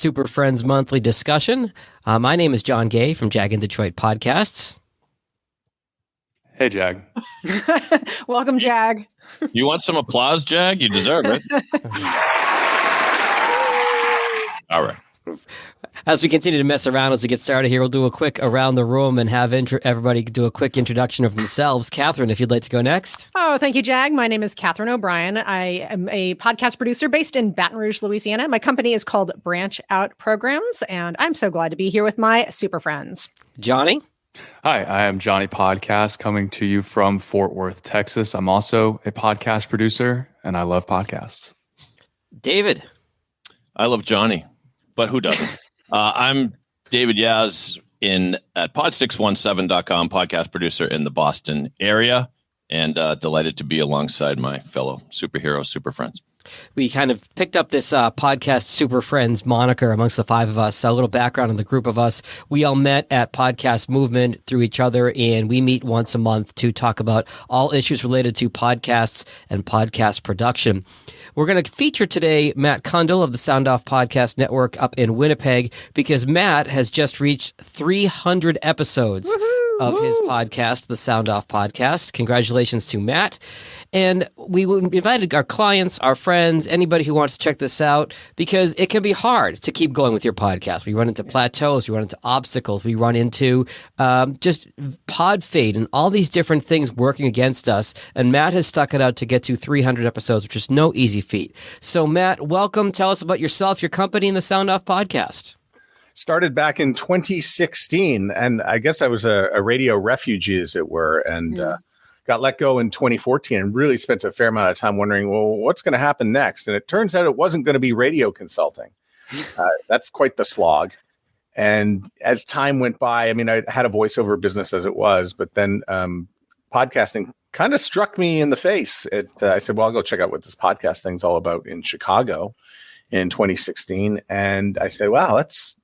Super Friends monthly discussion. My name is John Gay from Jag in Detroit Podcasts. Hey, Jag. Welcome, Jag. You want some applause, Jag? You deserve it. All right. As we continue to mess around as we get started here, we'll do a quick around the room and have everybody do a quick introduction of themselves. Catherine, if you'd like to go next. Oh, thank you, Jag. My name is Catherine O'Brien. I am a podcast producer based in Baton Rouge, Louisiana. My company is called Branch Out Programs, and I'm so glad to be here with my super friends. Johnny? Hi, I am Johnny Podcast coming to you from Fort Worth, Texas. I'm also a podcast producer, and I love podcasts. David? I love Johnny, but who doesn't? I'm David Yaz at pod617.com, podcast producer in the Boston area, and delighted to be alongside my fellow superheroes, super friends. We kind of picked up this podcast Super Friends moniker amongst the five of us. A little background on the group of us. We all met at Podcast Movement through each other, and we meet once a month to talk about all issues related to podcasts and podcast production. We're going to feature today Matt Kundle of the Sound Off Podcast Network up in Winnipeg, because Matt has just reached 300 episodes of his podcast, the Sound Off Podcast. Congratulations to Matt. And we invited our clients, our friends, anybody who wants to check this out, because it can be hard to keep going with your podcast. We run into plateaus, we run into obstacles, we run into just pod fade and all these different things working against us. And Matt has stuck it out to get to 300 episodes, which is no easy feat. So Matt, welcome. Tell us about yourself, your company, and the Sound Off Podcast. Started back in 2016, and I guess I was a radio refugee, as it were, and got let go in 2014 and really spent a fair amount of time wondering, well, what's going to happen next? And it turns out it wasn't going to be radio consulting. That's quite the slog. And as time went by, I mean, I had a voiceover business as it was, but then podcasting kind of struck me in the face. I said, well, I'll go check out what this podcast thing's all about in Chicago in 2016. And I said, wow, that's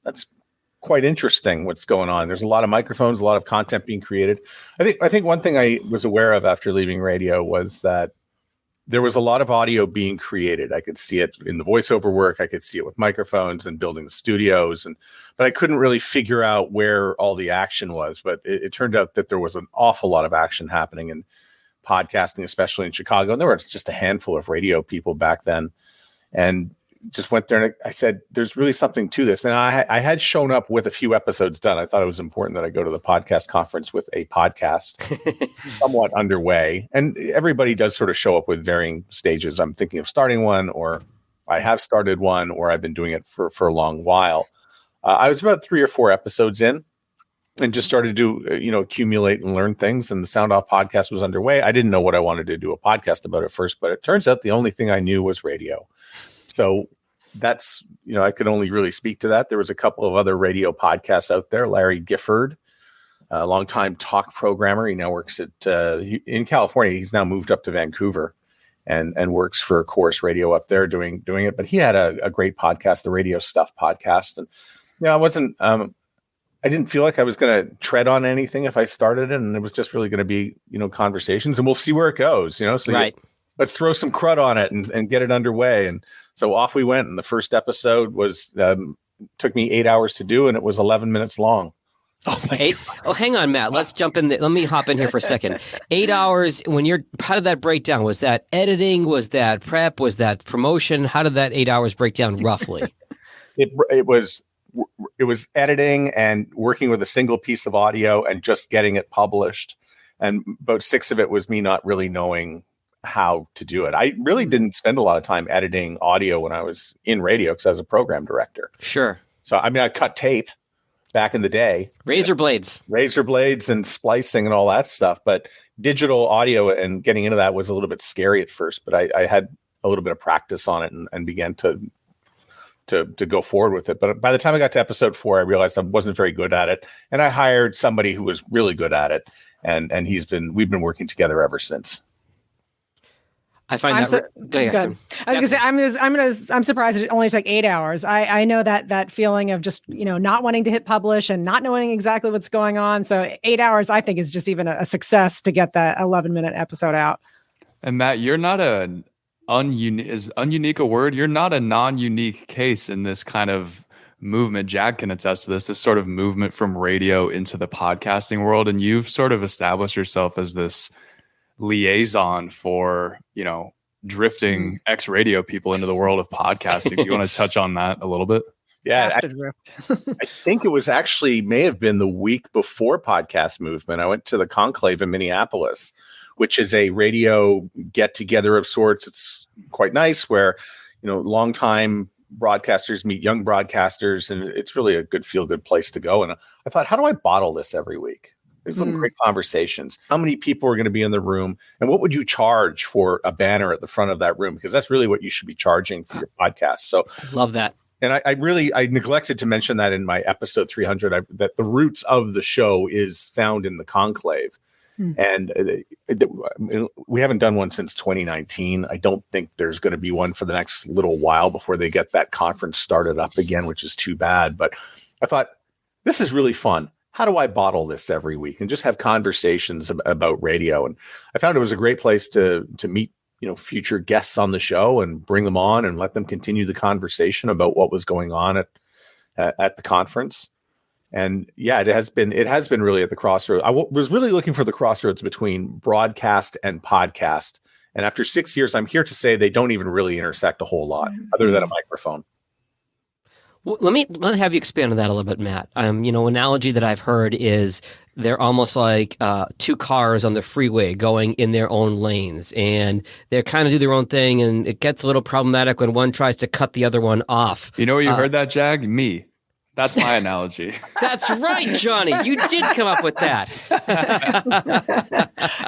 quite interesting what's going on. There's a lot of microphones, a lot of content being created. I think one thing I was aware of after leaving radio was that there was a lot of audio being created. I could see it in the voiceover work. I could see it with microphones and building the studios, but I couldn't really figure out where all the action was. But it turned out that there was an awful lot of action happening in podcasting, especially in Chicago. And there were just a handful of radio people back then. And just went there and I said, there's really something to this. And I had shown up with a few episodes done. I thought it was important that I go to the podcast conference with a podcast somewhat underway. And everybody does sort of show up with varying stages. I'm thinking of starting one, or I have started one, or I've been doing it for a long while. I was about 3 or 4 episodes in and just started to, accumulate and learn things. And the Sound Off Podcast was underway. I didn't know what I wanted to do a podcast about at first, but it turns out the only thing I knew was radio. So that's, I could only really speak to that. There was a couple of other radio podcasts out there. Larry Gifford, a longtime talk programmer. He now works in California. He's now moved up to Vancouver and works for Chorus Radio up there doing it. But he had a great podcast, the Radio Stuff podcast. And, I didn't feel like I was going to tread on anything if I started it. And it was just really going to be, conversations, and we'll see where it goes, so right. Let's throw some crud on it and get it underway. And so off we went. And the first episode was took me 8 hours to do, and it was 11 minutes long. Oh, hang on, Matt. Let's jump in. Let me hop in here for a second. 8 hours. How did that break down? Was that editing? Was that prep? Was that promotion? How did that 8 hours break down roughly? It was editing and working with a single piece of audio and just getting it published. And about 6 of it was me not really knowing how to do it. I really didn't spend a lot of time editing audio when I was in radio because I was a program director. Sure. So, I cut tape back in the day. Razor blades and splicing and all that stuff. But digital audio and getting into that was a little bit scary at first, but I had a little bit of practice on it and began to go forward with it. But by the time I got to episode 4, I realized I wasn't very good at it. And I hired somebody who was really good at it. And we've been working together ever since. I find go ahead. I was going to say, I'm surprised it only took 8 hours. I know that feeling of just, not wanting to hit publish and not knowing exactly what's going on. So 8 hours, I think, is just even a success to get that 11-minute episode out. And Matt, you're not is ununique a word? You're not a non-unique case in this kind of movement. Jag can attest to this sort of movement from radio into the podcasting world. And you've sort of established yourself as this liaison for, drifting ex-radio people into the world of podcasting. Do you want to touch on that a little bit? Yeah, I think it was actually may have been the week before Podcast Movement. I went to the Conclave in Minneapolis, which is a radio get together of sorts. It's quite nice where, longtime broadcasters meet young broadcasters, and it's really a good feel good place to go. And I thought, how do I bottle this every week? There's some great conversations. How many people are going to be in the room? And what would you charge for a banner at the front of that room? Because that's really what you should be charging for your podcast. So love that. And I neglected to mention that in my episode 300, that the roots of the show is found in the Conclave. And we haven't done one since 2019. I don't think there's going to be one for the next little while before they get that conference started up again, which is too bad. But I thought, this is really fun. How do I bottle this every week and just have conversations about radio? And I found it was a great place to meet future guests on the show and bring them on and let them continue the conversation about what was going on at the conference. And yeah, it has been really at the crossroads. I was really looking for the crossroads between broadcast and podcast. And after 6 years, I'm here to say they don't even really intersect a whole lot other than a microphone. Well, let me have you expand on that a little bit, Matt. Analogy that I've heard is they're almost like two cars on the freeway going in their own lanes, and they kind of do their own thing, and it gets a little problematic when one tries to cut the other one off. You know where you heard that, Jag? Me. That's my analogy. That's right, Johnny. You did come up with that.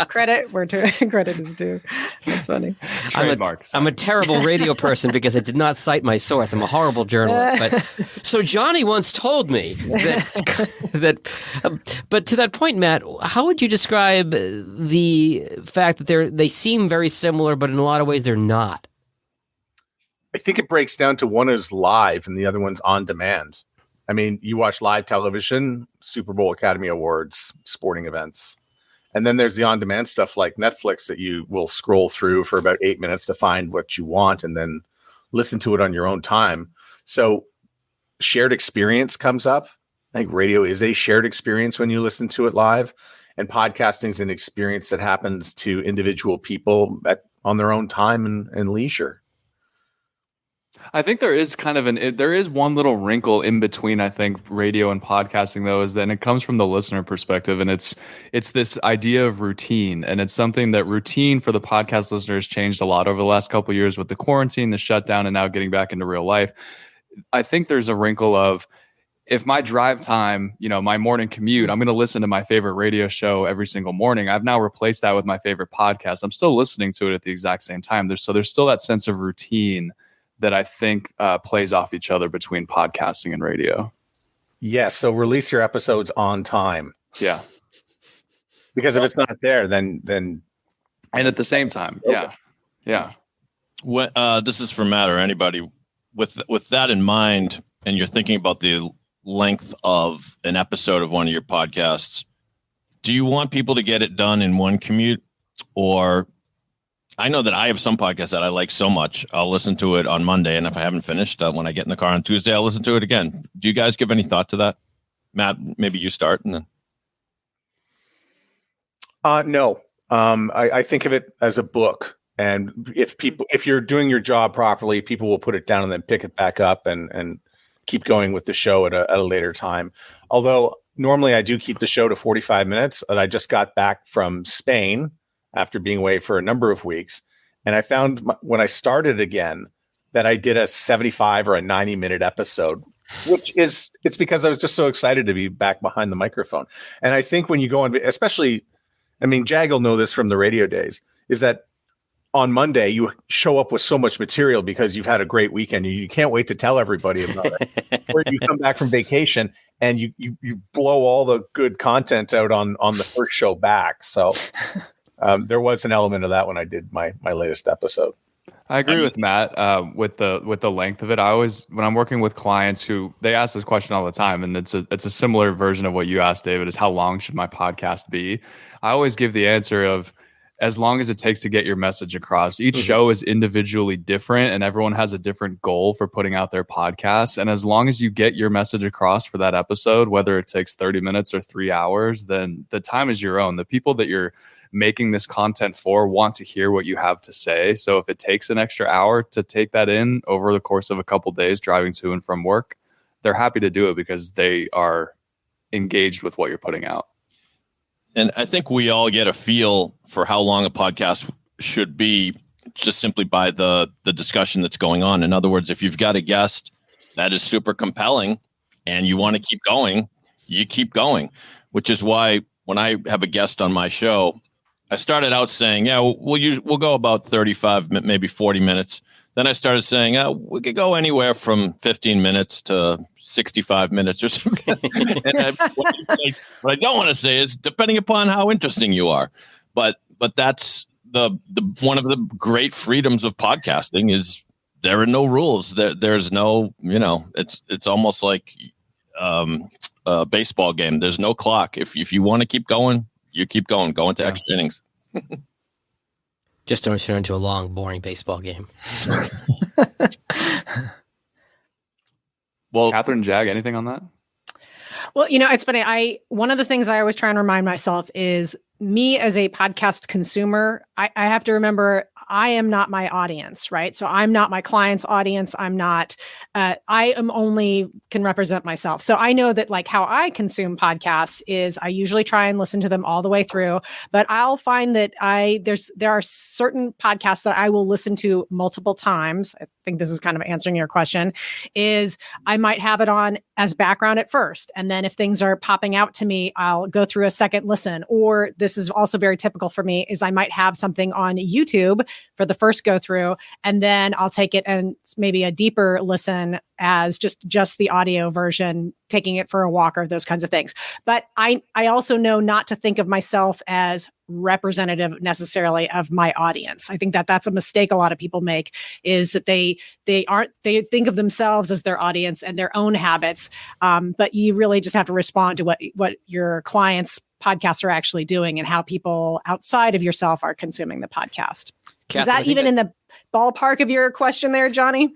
Credit where credit is due. That's funny. I'm a terrible radio person because I did not cite my source. I'm a horrible journalist. But so Johnny once told me that but to that point, Matt, how would you describe the fact that they seem very similar, but in a lot of ways they're not? I think it breaks down to one is live and the other one's on demand. I mean, you watch live television, Super Bowl, Academy Awards, sporting events. And then there's the on-demand stuff like Netflix that you will scroll through for about 8 minutes to find what you want and then listen to it on your own time. So shared experience comes up. I think radio is a shared experience when you listen to it live. And podcasting is an experience that happens to individual people on their own time and leisure. I think there is there is one little wrinkle in between, I think, radio and podcasting, though, is that it comes from the listener perspective. And it's this idea of routine. And it's something that routine for the podcast listeners changed a lot over the last couple of years with the quarantine, the shutdown, and now getting back into real life. I think there's a wrinkle of, if my drive time, my morning commute, I'm going to listen to my favorite radio show every single morning. I've now replaced that with my favorite podcast. I'm still listening to it at the exact same time. There's still that sense of routine that I think plays off each other between podcasting and radio. Yes. So release your episodes on time. Yeah. Because if it's not there, then and at the same time. Okay. Yeah. When, this is for Matt or anybody with that in mind, and you're thinking about the length of an episode of one of your podcasts, do you want people to get it done in one commute? Or I know that I have some podcasts that I like so much, I'll listen to it on Monday. And if I haven't finished, when I get in the car on Tuesday, I'll listen to it again. Do you guys give any thought to that? Matt, maybe you start and then. No. I think of it as a book. And if you're doing your job properly, people will put it down and then pick it back up and keep going with the show at a later time. Although normally I do keep the show to 45 minutes, but I just got back from Spain after being away for a number of weeks. And I found when I started again that I did a 75 or a 90-minute episode, it's because I was just so excited to be back behind the microphone. And I think when you go on, especially, Jag will know this from the radio days, is that on Monday you show up with so much material because you've had a great weekend. You can't wait to tell everybody about it. Or you come back from vacation and you blow all the good content out on the first show back. So there was an element of that when I did my latest episode. I agree with Matt with the length of it. I always, when I'm working with clients who they ask this question all the time, and it's a similar version of what you asked, David, is how long should my podcast be? I always give the answer of as long as it takes to get your message across. Each Mhm. show is individually different and everyone has a different goal for putting out their podcast. And as long as you get your message across for that episode, whether it takes 30 minutes or 3 hours, then the time is your own. The people that you're making this content for want to hear what you have to say. So if it takes an extra hour to take that in over the course of a couple days driving to and from work, they're happy to do it because they are engaged with what you're putting out. And I think we all get a feel for how long a podcast should be just simply by the discussion that's going on. In other words, if you've got a guest that is super compelling and you want to keep going, you keep going, which is why when I have a guest on my show, I started out saying, yeah, we'll go about 35, maybe 40 minutes. Then I started saying, we could go anywhere from 15 minutes to 65 minutes or something. And what I don't want to say is depending upon how interesting you are. But that's the one of the great freedoms of podcasting is there are no rules. There's no, it's almost like a baseball game. There's no clock. If you want to keep going, you keep going. Go into extra innings. Just don't turn into a long, boring baseball game. Well, Catherine, Jag, anything on that? Well, it's funny. One of the things I always try and remind myself is me as a podcast consumer, I have to remember I am not my audience, right? So I'm not my client's audience. I am only can represent myself. So I know that like how I consume podcasts is I usually try and listen to them all the way through, but I'll find that there are certain podcasts that I will listen to multiple times. I think this is kind of answering your question, is I might have it on as background at first. And then if things are popping out to me, I'll go through a second listen. Or this is also very typical for me is I might have something on YouTube for the first go through, and then I'll take it and maybe a deeper listen as just the audio version, taking it for a walk or those kinds of things. But I also know not to think of myself as representative necessarily of my audience. I think that's a mistake a lot of people make is that they think of themselves as their audience and their own habits. But you really just have to respond to what your clients' podcasts are actually doing and how people outside of yourself are consuming the podcast. Catherine, Is that even in the ballpark of your question there, Johnny?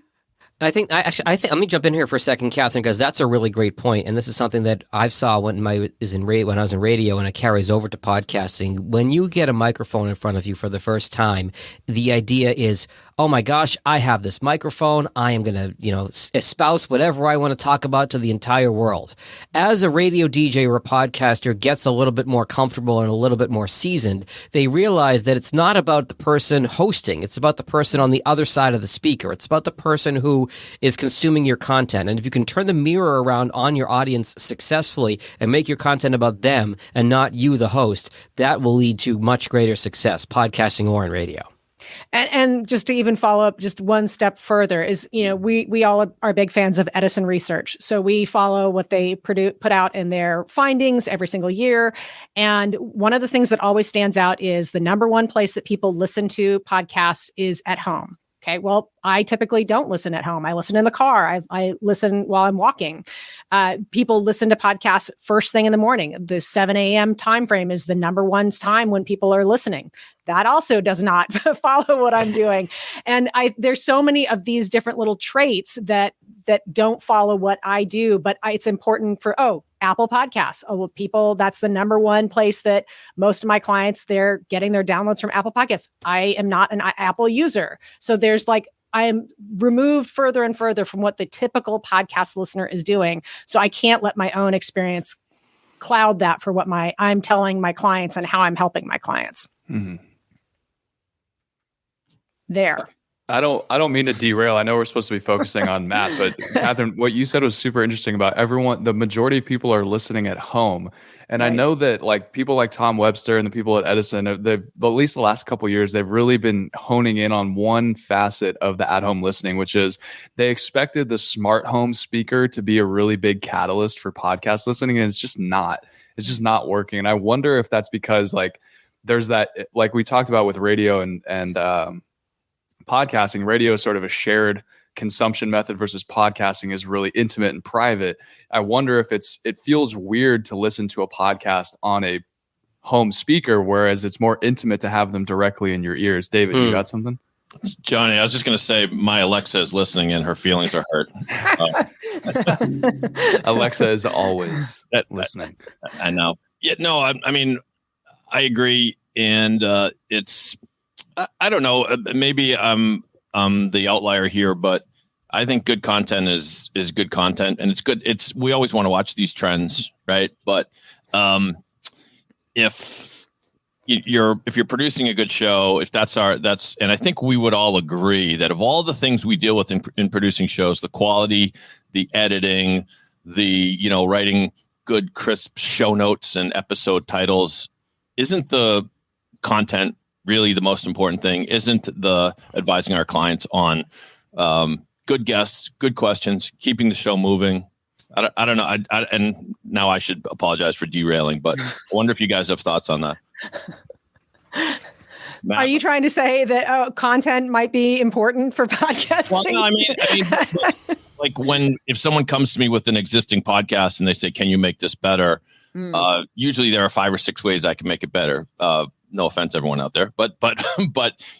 I think let me jump in here for a second, Catherine, because that's a really great point. And this is something that I saw when I was in radio, and it carries over to podcasting. When you get a microphone in front of you for the first time, the idea is, oh my gosh, I have this microphone. I am going to, espouse whatever I want to talk about to the entire world. As a radio DJ or a podcaster gets a little bit more comfortable and a little bit more seasoned, they realize that it's not about the person hosting. It's about the person on the other side of the speaker. It's about the person who is consuming your content. And if you can turn the mirror around on your audience successfully and make your content about them and not you, the host, that will lead to much greater success, podcasting or in radio. And just to even follow up just one step further is, we all are big fans of Edison Research. So we follow what they put out in their findings every single year. And one of the things that always stands out is the number one place that people listen to podcasts is at home. Okay. Well, I typically don't listen at home. I listen in the car. I listen while I'm walking. People listen to podcasts first thing in the morning. The 7 a.m. time frame is the number one time when people are listening. That also does not follow what I'm doing. And there's so many of these different little traits that don't follow what I do, but it's important for, Apple Podcasts. People, that's the number one place that most of my clients, they're getting their downloads from Apple Podcasts. I am not an Apple user. So there's I am removed further and further from what the typical podcast listener is doing. So I can't let my own experience cloud that for what I'm telling my clients and how I'm helping my clients. Mm-hmm. There. I don't mean to derail. I know we're supposed to be focusing on Matt, but Catherine, what you said was super interesting about the majority of people are listening at home. And right. I know that people like Tom Webster and the people at Edison, they've, at least the last couple of years, they've really been honing in on one facet of the at-home listening, which is they expected the smart home speaker to be a really big catalyst for podcast listening. And it's just not working. And I wonder if that's because there's that, we talked about with radio and podcasting. Radio is sort of a shared consumption method versus podcasting is really intimate and private. I wonder if it feels weird to listen to a podcast on a home speaker, whereas it's more intimate to have them directly in your ears. David, you got something? Johnny, I was just going to say my Alexa is listening and her feelings are hurt. Alexa is always listening. I know. Yeah, no, I mean, I agree. And it's, I don't know, maybe I'm the outlier here, but I think good content is good content, and it's good. We always want to watch these trends, right? But if you're producing a good show, if and I think we would all agree that of all the things we deal with in producing shows, the quality, the editing, the writing good crisp show notes and episode titles, isn't the content really the most important thing? Isn't the advising our clients on good guests, good questions, keeping the show moving? I don't know. And now I should apologize for derailing, but I wonder if you guys have thoughts on that. Matt, are you trying to say that content might be important for podcasting? Well, no, I mean, like if someone comes to me with an existing podcast and they say, "Can you make this better?" Usually there are 5 or 6 ways I can make it better. No offense, everyone out there, but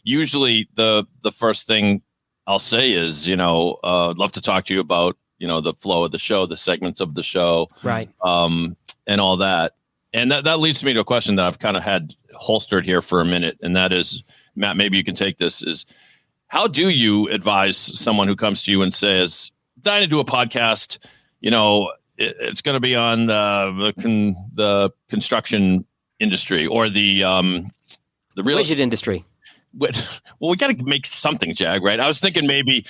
usually the first thing I'll say is, I'd love to talk to you about, the flow of the show, the segments of the show, right, and all that. And that leads me to a question that I've kind of had holstered here for a minute, and that is, Matt, maybe you can take this. Is how do you advise someone who comes to you and says, "Dying to do a podcast, it's going to be on the construction industry or the real widget industry." Well, we got to make something, Jag, right? I was thinking maybe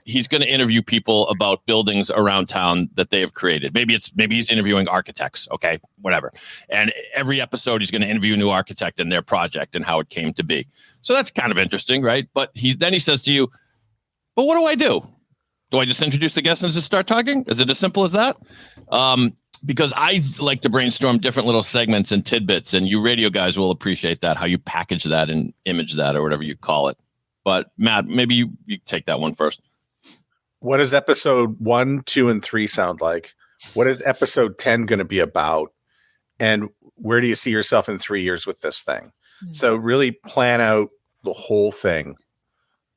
he's going to interview people about buildings around town that they have created. Maybe he's interviewing architects. Okay, whatever. And every episode he's going to interview a new architect and their project and how it came to be. So that's kind of interesting, right? But then he says to you, "But what do I do? Do I just introduce the guests and just start talking? Is it as simple as that?" Because I like to brainstorm different little segments and tidbits, and you radio guys will appreciate that, how you package that and image that or whatever you call it. But Matt, maybe you take that one first. What does episode 1, 2, and 3 sound like? What is episode 10 going to be about? And where do you see yourself in 3 years with this thing? Mm-hmm. So really plan out the whole thing.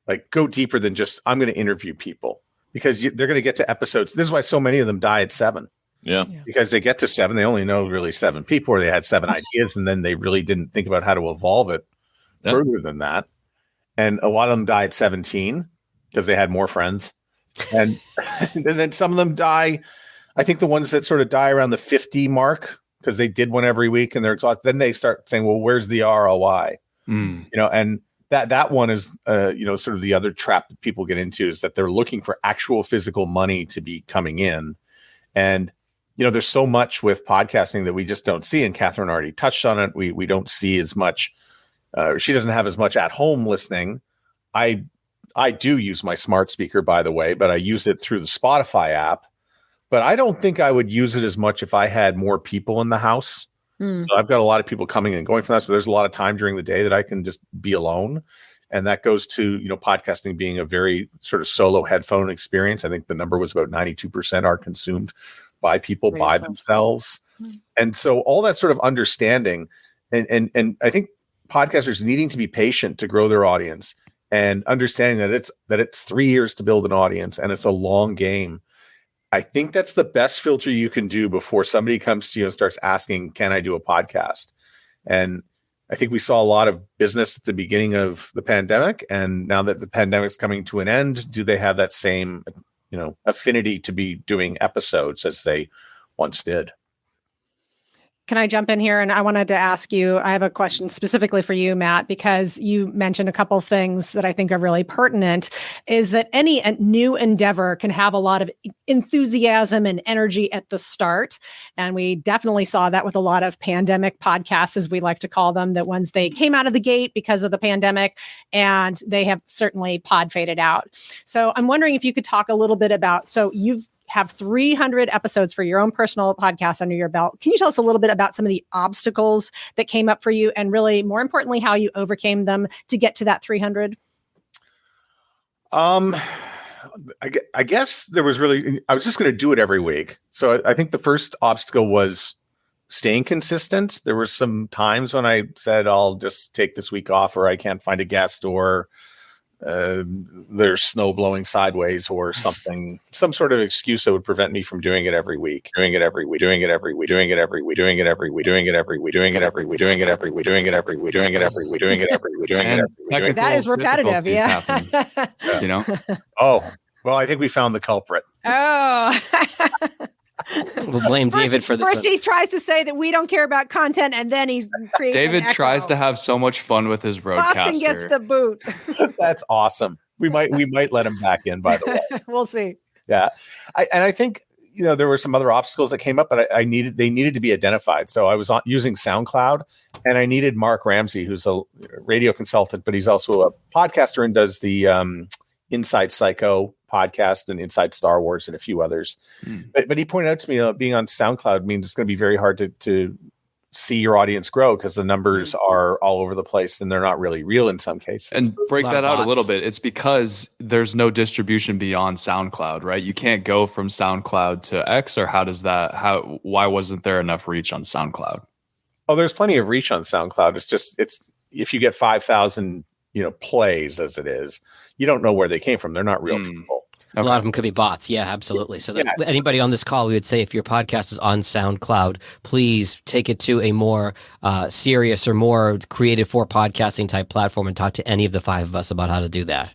Like go deeper than just, I'm going to interview people, because they're going to get to episodes. This is why so many of them die at 7. Yeah. Because they get to 7, they only know really 7 people, or they had 7 ideas, and then they really didn't think about how to evolve it further than that. And a lot of them die at 17 because they had more friends. And, and then some of them die. I think the ones that sort of die around the 50 mark, because they did one every week and they're exhausted, then they start saying, well, where's the ROI? And that one is, sort of the other trap that people get into, is that they're looking for actual physical money to be coming in. And there's so much with podcasting that we just don't see. And Catherine already touched on it. We don't see as much. She doesn't have as much at home listening. I do use my smart speaker, by the way, but I use it through the Spotify app. But I don't think I would use it as much if I had more people in the house. So I've got a lot of people coming and going from that. So there's a lot of time during the day that I can just be alone. And that goes to, podcasting being a very sort of solo headphone experience. I think the number was about 92% are consumed by people by themselves. And so all that sort of understanding and I think podcasters needing to be patient to grow their audience, and understanding that it's 3 years to build an audience and it's a long game. I think that's the best filter you can do before somebody comes to you and starts asking, can I do a podcast? And I think we saw a lot of business at the beginning of the pandemic. And now that the pandemic's coming to an end, do they have that same, affinity to be doing episodes as they once did? Can I jump in here? And I wanted to ask you, I have a question specifically for you, Matt, because you mentioned a couple of things that I think are really pertinent, is that any new endeavor can have a lot of enthusiasm and energy at the start. And we definitely saw that with a lot of pandemic podcasts, as we like to call them, that once they came out of the gate because of the pandemic, and they have certainly pod faded out. So I'm wondering if you could talk a little bit about, so you've have 300 episodes for your own personal podcast under your belt. Can you tell us a little bit about some of the obstacles that came up for you, and really, more importantly, how you overcame them to get to that 300? I guess there was really, I was just going to do it every week. So I think the first obstacle was staying consistent. There were some times when I said, I'll just take this week off, or I can't find a guest, or there's snow blowing sideways or something, some sort of excuse that would prevent me from doing it every week. Doing it every week. Doing it every week. Doing it every week. Doing it every week. Doing it every week. Doing it every week. Doing it every week. Doing it every week. Doing it every week. Doing it every week. Doing it every week. That is repetitive. Yeah. You know. Oh, well, I think we found the culprit. Oh. We'll blame David for this. First, he tries to say that we don't care about content, and then he creates. David tries to have so much fun with his roadcaster. Boston gets the boot. That's awesome. We might let him back in. By the way, we'll see. Yeah, I think there were some other obstacles that came up, but they needed to be identified. So I was using SoundCloud, and I needed Mark Ramsey, who's a radio consultant, but he's also a podcaster and does the Inside Psycho podcast and Inside Star Wars and a few others. But he pointed out to me, being on SoundCloud means it's going to be very hard to see your audience grow, because the numbers are all over the place and they're not really real in some cases. And break that out a little bit. It's because there's no distribution beyond SoundCloud, right? You can't go from SoundCloud to X, or why wasn't there enough reach on SoundCloud? Oh, there's plenty of reach on SoundCloud. It's if you get 5,000, plays as it is, you don't know where they came from. They're not real people. A lot of them could be bots. Yeah, absolutely. So that's anybody on this call, we would say, if your podcast is on SoundCloud, please take it to a more serious or more creative for podcasting type platform and talk to any of the five of us about how to do that.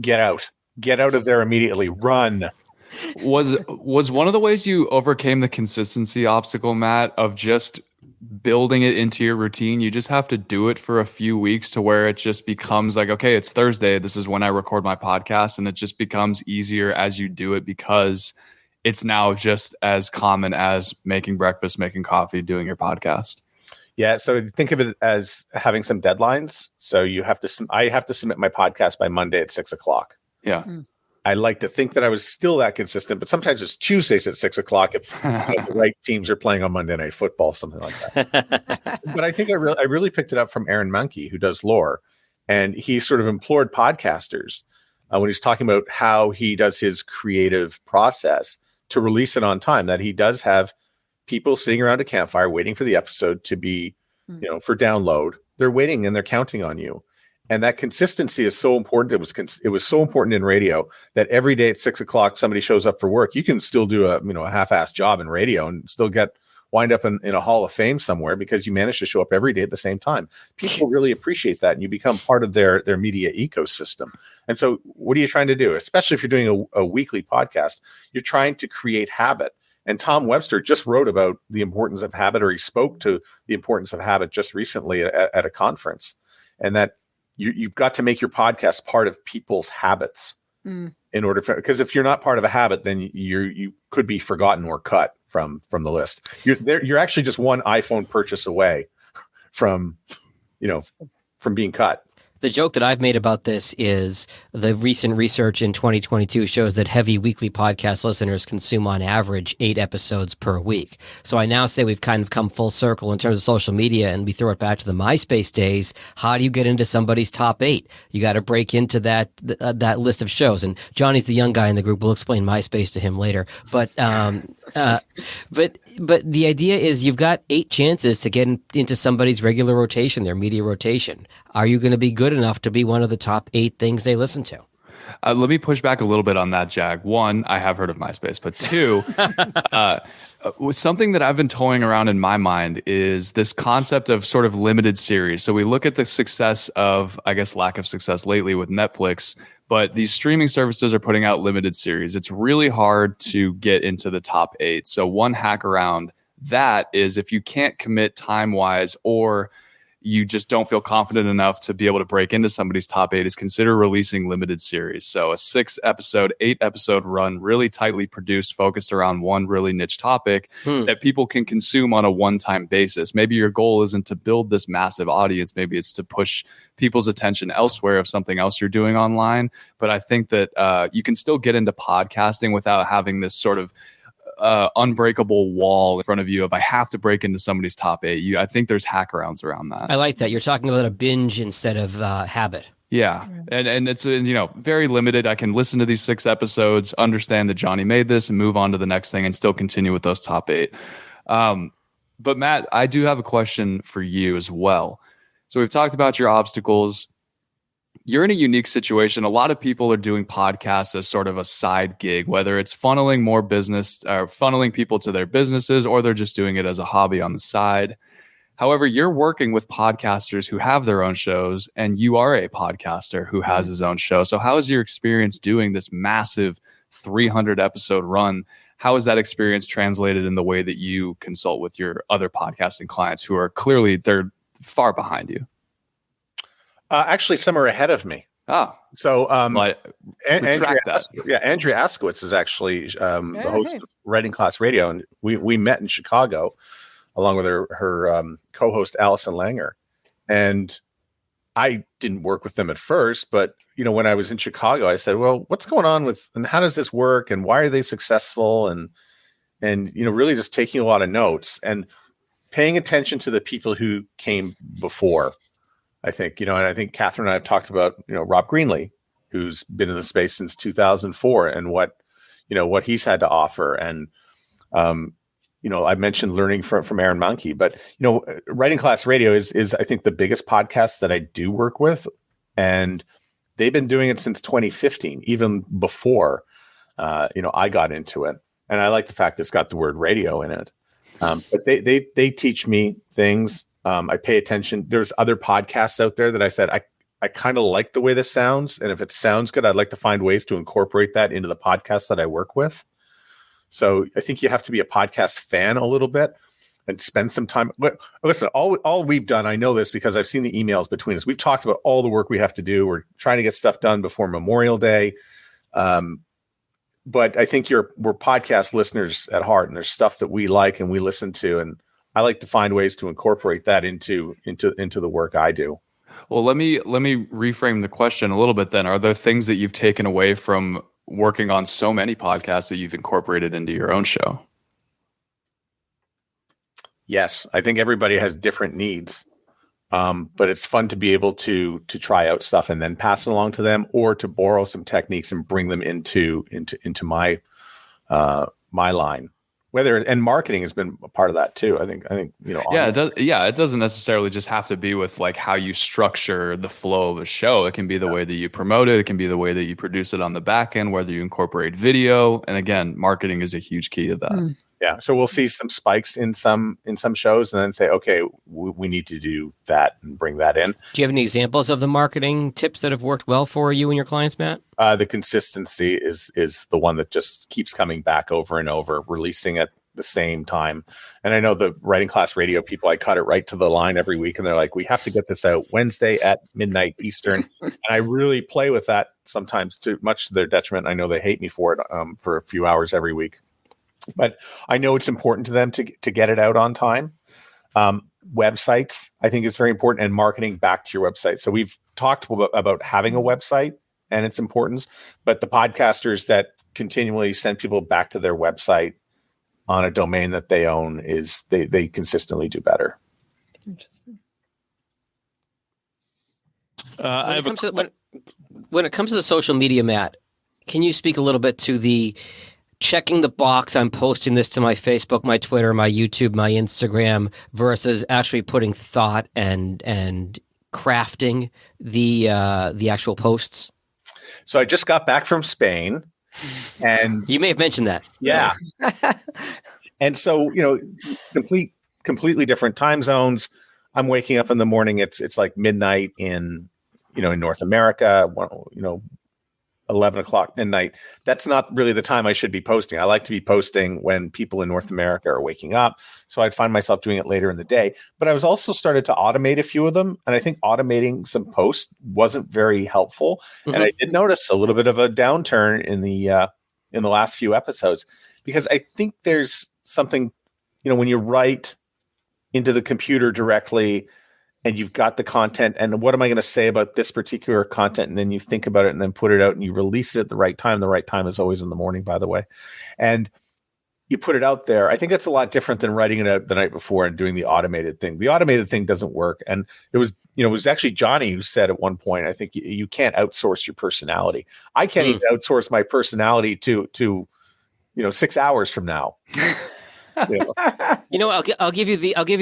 Get out of there immediately. Run. Was one of the ways you overcame the consistency obstacle, Matt, of just building it into your routine? You just have to do it for a few weeks to where it just becomes like, okay, it's Thursday, this is when I record my podcast, and it just becomes easier as you do it, because it's now just as common as making breakfast, making coffee, doing your podcast. Yeah, so think of it as having some deadlines. So I have to submit my podcast by Monday at 6:00. Yeah. I like to think that I was still that consistent, but sometimes it's Tuesdays at 6:00 if the right teams are playing on Monday Night Football, something like that. But I think I really picked it up from Aaron Mahnke, who does lore, and he sort of implored podcasters when he's talking about how he does his creative process to release it on time, that he does have people sitting around a campfire waiting for the episode to be, for download. They're waiting and they're counting on you. And that consistency is so important. It was so important in radio that every day at 6:00, somebody shows up for work. You can still do a half-assed job in radio and still wind up in a hall of fame somewhere, because you managed to show up every day at the same time. People really appreciate that, and you become part of their media ecosystem. And so what are you trying to do? Especially if you're doing a weekly podcast, you're trying to create habit. And Tom Webster just wrote about the importance of habit, or he spoke to the importance of habit just recently at a conference, and that you've got to make your podcast part of people's habits in order because if you're not part of a habit, then you could be forgotten or cut from the list. You're actually just one iPhone purchase away from being cut. The joke that I've made about this is the recent research in 2022 shows that heavy weekly podcast listeners consume on average 8 episodes per week. So I now say we've kind of come full circle in terms of social media, and we throw it back to the MySpace days. How do you get into somebody's top 8? You got to break into that list of shows. And Johnny's the young guy in the group. We'll explain MySpace to him later. But the idea is you've got 8 chances to get into somebody's regular rotation, their media rotation. Are you going to be good enough to be one of the top 8 things they listen to? Let me push back a little bit on that, Jag. 1, I have heard of MySpace, but 2, something that I've been toying around in my mind is this concept of sort of limited series. So we look at the success of, I guess, lack of success lately with Netflix, but these streaming services are putting out limited series. It's really hard to get into the top 8. So one hack around that is, if you can't commit time-wise, or you just don't feel confident enough to be able to break into somebody's top 8, is consider releasing limited series. So a 6-episode, 8-episode run, really tightly produced, focused around one really niche topic that people can consume on a one-time basis. Maybe your goal isn't to build this massive audience. Maybe it's to push people's attention elsewhere of something else you're doing online. But I think that you can still get into podcasting without having this sort of unbreakable wall in front of you of I have to break into somebody's top 8. I think there's hackarounds around that. I like that. You're talking about a binge instead of habit. Yeah. And it's very limited. I can listen to these 6 episodes, understand that Johnny made this, and move on to the next thing and still continue with those top 8. But Matt, I do have a question for you as well. So we've talked about your obstacles. You're in a unique situation. A lot of people are doing podcasts as sort of a side gig, whether it's funneling more business or funneling people to their businesses, or they're just doing it as a hobby on the side. However, you're working with podcasters who have their own shows, and you are a podcaster who has his own show. So how is your experience doing this massive 300 episode run? How is that experience translated in the way that you consult with your other podcasting clients who are clearly, they're far behind you? Actually, some are ahead of me. Ah, So Andrea Askowitz is actually the host of Writing Class Radio, and we met in Chicago along with her co-host Allison Langer. And I didn't work with them at first, but when I was in Chicago, I said, well, what's going on and how does this work, and why are they successful? And really just taking a lot of notes and paying attention to the people who came before. I think, and I think Catherine and I have talked about, Rob Greenlee, who's been in the space since 2004, and what he's had to offer. And, I mentioned learning from Aaron Mahnke, but, Writing Class Radio is, I think, the biggest podcast that I do work with. And they've been doing it since 2015, even before, I got into it. And I like the fact that it's got the word radio in it. But they teach me things. I pay attention. There's other podcasts out there that I said, I kind of like the way this sounds. And if it sounds good, I'd like to find ways to incorporate that into the podcast that I work with. So I think you have to be a podcast fan a little bit and spend some time. But listen, all we've done, I know this because I've seen the emails between us. We've talked about all the work we have to do. We're trying to get stuff done before Memorial Day. But I think we're podcast listeners at heart, and there's stuff that we like and we listen to, and I like to find ways to incorporate that into the work I do. Well, let me reframe the question a little bit then. Are there things that you've taken away from working on so many podcasts that you've incorporated into your own show? Yes, I think everybody has different needs. But it's fun to be able to try out stuff and then pass it along to them, or to borrow some techniques and bring them into my line. And marketing has been a part of that too. I think Yeah, it does. Yeah, it doesn't necessarily just have to be with like how you structure the flow of a show. It can be the way that you promote it. It can be the way that you produce it on the back end, whether you incorporate video. And again, marketing is a huge key to that. Yeah. So we'll see some spikes in some shows, and then say, okay, we need to do that and bring that in. Do you have any examples of the marketing tips that have worked well for you and your clients, Matt? The consistency is the one that just keeps coming back over and over, releasing at the same time. And I know the Writing Class Radio people, I cut it right to the line every week, and they're like, we have to get this out Wednesday at midnight Eastern. And I really play with that sometimes, much to their detriment. I know they hate me for it for a few hours every week. But I know it's important to them to get it out on time. Websites, I think, is very important, and marketing back to your website. So we've talked about having a website and its importance, but the podcasters that continually send people back to their website on a domain that they own they consistently do better. Interesting. When it comes to the social media, Matt, can you speak a little bit to the checking the box, I'm posting this to my Facebook, my Twitter, my YouTube, my Instagram, versus actually putting thought and crafting the actual posts? So I just got back from Spain, and you may have mentioned that. Yeah. And so, completely different time zones. I'm waking up in the morning. It's like midnight in North America, 11 o'clock midnight. That's not really the time I should be posting. I like to be posting when people in North America are waking up. So I'd find myself doing it later in the day. But I was also started to automate a few of them. And I think automating some posts wasn't very helpful. Mm-hmm. And I did notice a little bit of a downturn in the last few episodes, because I think there's something, when you write into the computer directly, and you've got the content, and what am I going to say about this particular content? And then you think about it and then put it out and you release it at the right time. The right time is always in the morning, by the way. And you put it out there. I think that's a lot different than writing it out the night before and doing the automated thing. The automated thing doesn't work. And it was actually Johnny who said at one point, I think you can't outsource your personality. I can't even outsource my personality to 6 hours from now. You know, I'll give you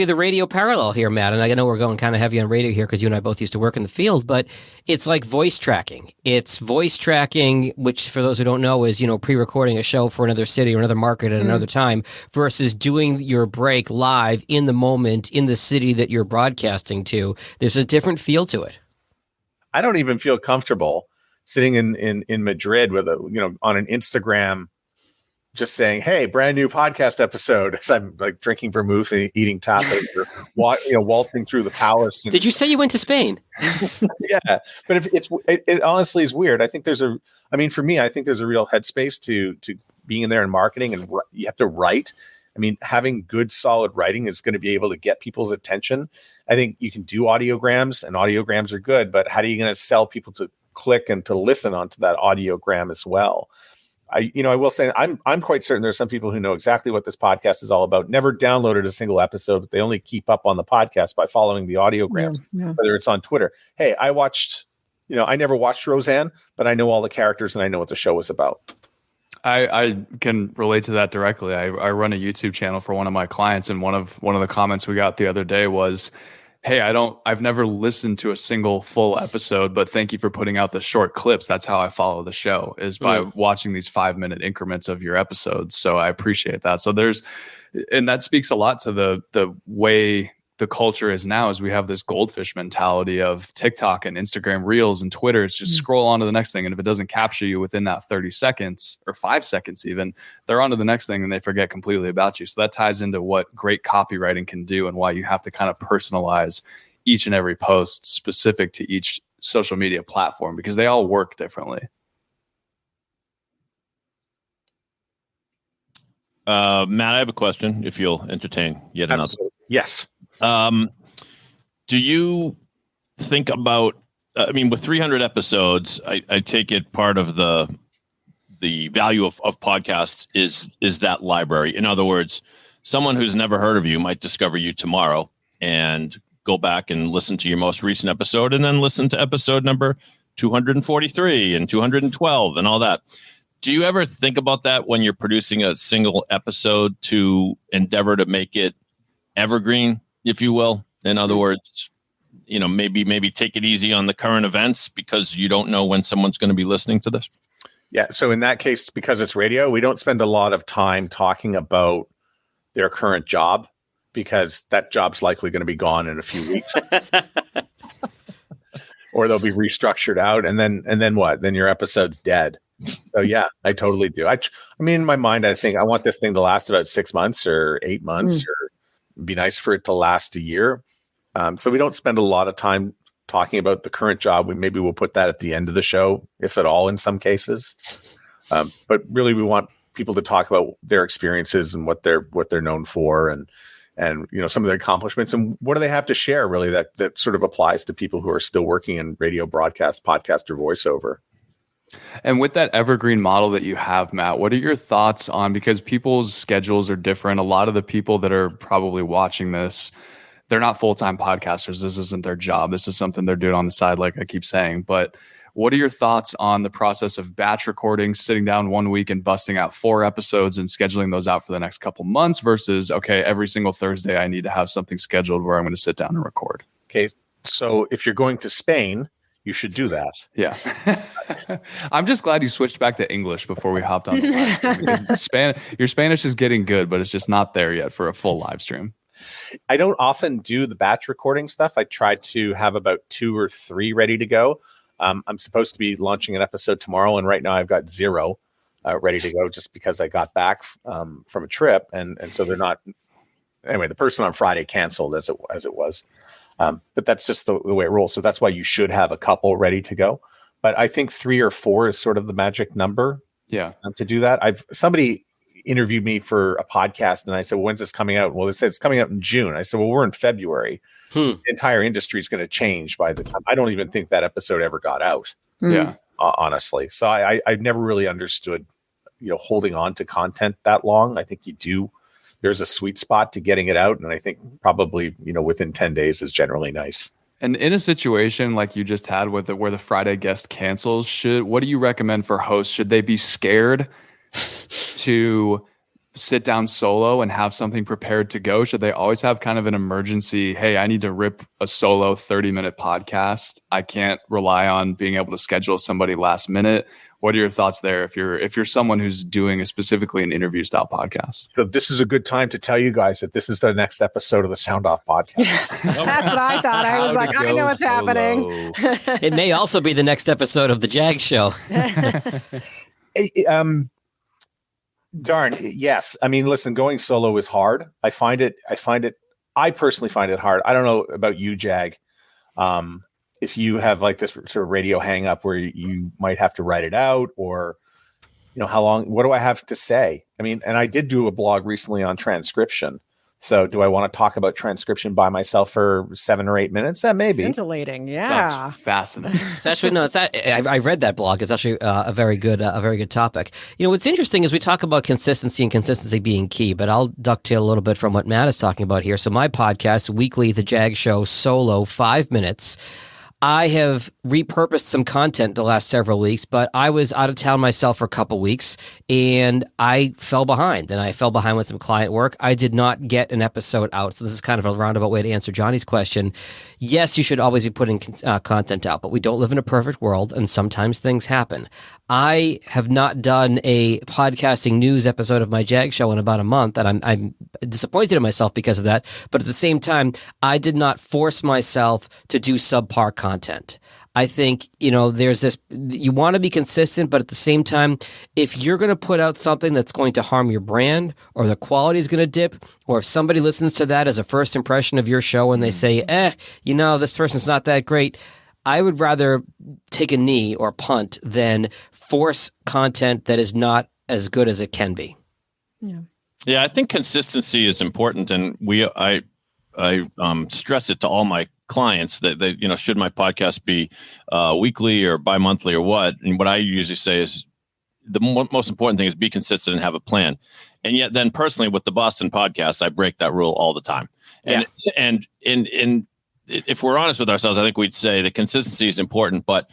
the radio parallel here, Matt. And I know we're going kind of heavy on radio here because you and I both used to work in the field, but it's like voice tracking. It's voice tracking, which for those who don't know is, pre-recording a show for another city or another market at another time versus doing your break live in the moment in the city that you're broadcasting to. There's a different feel to it. I don't even feel comfortable sitting in Madrid with on an Instagram, just saying, "Hey, brand new podcast episode." As I'm like drinking vermouth and eating tapas, or waltzing through the palace. Did you say you went to Spain? Yeah, but it honestly is weird. I think for me, I think there's a real headspace to being in there and marketing, and you have to write. I mean, having good, solid writing is going to be able to get people's attention. I think you can do audiograms, and audiograms are good, but how are you going to sell people to click and to listen onto that audiogram as well? I will say I'm quite certain there's some people who know exactly what this podcast is all about. Never downloaded a single episode, but they only keep up on the podcast by following the audiograms, whether it's on Twitter. Hey, I never watched Roseanne, but I know all the characters and I know what the show was about. I can relate to that directly. I run a YouTube channel for one of my clients, and one of the comments we got the other day was, "Hey, I've never listened to a single full episode, but thank you for putting out the short clips. That's how I follow the show, is by watching these 5-minute increments of your episodes." So I appreciate that. So and that speaks a lot to the way the culture is now, is we have this goldfish mentality of TikTok and Instagram Reels and Twitter. It's just scroll on to the next thing. And if it doesn't capture you within that 30 seconds or 5 seconds, even, they're on to the next thing and they forget completely about you. So that ties into what great copywriting can do and why you have to kind of personalize each and every post specific to each social media platform, because they all work differently. Matt, I have a question, if you'll entertain yet another. Absolutely. Yes. Do you think about, with 300 episodes, I take it part of the value of podcasts is that library. In other words, someone who's never heard of you might discover you tomorrow and go back and listen to your most recent episode and then listen to episode number 243 and 212 and all that. Do you ever think about that when you're producing a single episode to endeavor to make it evergreen, if you will? In other words, maybe take it easy on the current events because you don't know when someone's going to be listening to this. Yeah. So in that case, because it's radio, we don't spend a lot of time talking about their current job, because that job's likely going to be gone in a few weeks. Or they'll be restructured out. And then what? Then your episode's dead. So yeah, I totally do. I mean, in my mind, I think I want this thing to last about 6 months or 8 months, or it'd be nice for it to last a year. So we don't spend a lot of time talking about the current job. We'll put that at the end of the show, if at all, in some cases. But really, we want people to talk about their experiences and what they're known for, and some of their accomplishments, and what do they have to share, really, that sort of applies to people who are still working in radio, broadcast, podcast, or voiceover. And with that evergreen model that you have, Matt, what are your thoughts on, because people's schedules are different. A lot of the people that are probably watching this, they're not full-time podcasters. This isn't their job. This is something they're doing on the side, like I keep saying. But what are your thoughts on the process of batch recording, sitting down 1 week and busting out 4 episodes and scheduling those out for the next couple months versus, okay, every single Thursday I need to have something scheduled where I'm going to sit down and record? Okay. So if you're going to Spain, you should do that. Yeah. I'm just glad you switched back to English before we hopped on the live stream, because your Spanish is getting good, but it's just not there yet for a full live stream. I don't often do the batch recording stuff. I try to have about 2 or 3 ready to go. I'm supposed to be launching an episode tomorrow, and right now I've got 0 ready to go, just because I got back from a trip, and so they're not. Anyway, the person on Friday canceled as it was. But that's just the way it rolls. So that's why you should have a couple ready to go. But I think 3 or 4 is sort of the magic number. Yeah. To do that. Somebody interviewed me for a podcast, and I said, well, when's this coming out? Well, they said it's coming out in June. I said, well, we're in February. The entire industry is going to change by the time. I don't even think that episode ever got out. Yeah. Honestly. So I've never really understood, holding on to content that long. I think you do. There's a sweet spot to getting it out. And I think probably, within 10 days is generally nice. And in a situation like you just had with where the Friday guest cancels, what do you recommend for hosts? Should they be scared to sit down solo and have something prepared to go? Should they always have kind of an emergency, hey, I need to rip a solo 30-minute podcast. I can't rely on being able to schedule somebody last minute. What are your thoughts there if you're someone who's doing specifically an interview style podcast? So this is a good time to tell you guys that this is the next episode of the Sound Off podcast. That's what I thought. I was like, I know what's happening. It may also be the next episode of the Jag Show. Darn, yes. I mean, listen, going solo is hard. I personally find it hard. I don't know about you, Jag. If you have like this sort of radio hang up where you might have to write it out, or, how long, what do I have to say? I mean, and I did do a blog recently on transcription. So do I want to talk about transcription by myself for 7 or 8 minutes? Maybe. Scintillating. Yeah. Sounds fascinating. It's actually, I read that blog. It's actually a very good topic. What's interesting is we talk about consistency and consistency being key, but I'll ducktail a little bit from what Matt is talking about here. So my podcast, weekly, The Jag Show, solo, 5 minutes. I have repurposed some content the last several weeks, but I was out of town myself for a couple weeks and I fell behind. And I fell behind with some client work. I did not get an episode out. So this is kind of a roundabout way to answer Johnny's question. Yes, you should always be putting content out, but we don't live in a perfect world and sometimes things happen. I have not done a podcasting news episode of my Jag Show in about a month, and I'm disappointed in myself because of that. But at the same time, I did not force myself to do subpar content. I think, there's this, you want to be consistent, but at the same time, if you're going to put out something that's going to harm your brand, or the quality is going to dip, or if somebody listens to that as a first impression of your show and they say, this person's not that great, I would rather take a knee or punt than force content that is not as good as it can be. Yeah, I think consistency is important, and I stress it to all my clients that they, should my podcast be weekly or bi-monthly or what? And what I usually say is the most important thing is be consistent and have a plan. And yet, then personally, with the Boston podcast, I break that rule all the time. And if we're honest with ourselves, I think we'd say that consistency is important, but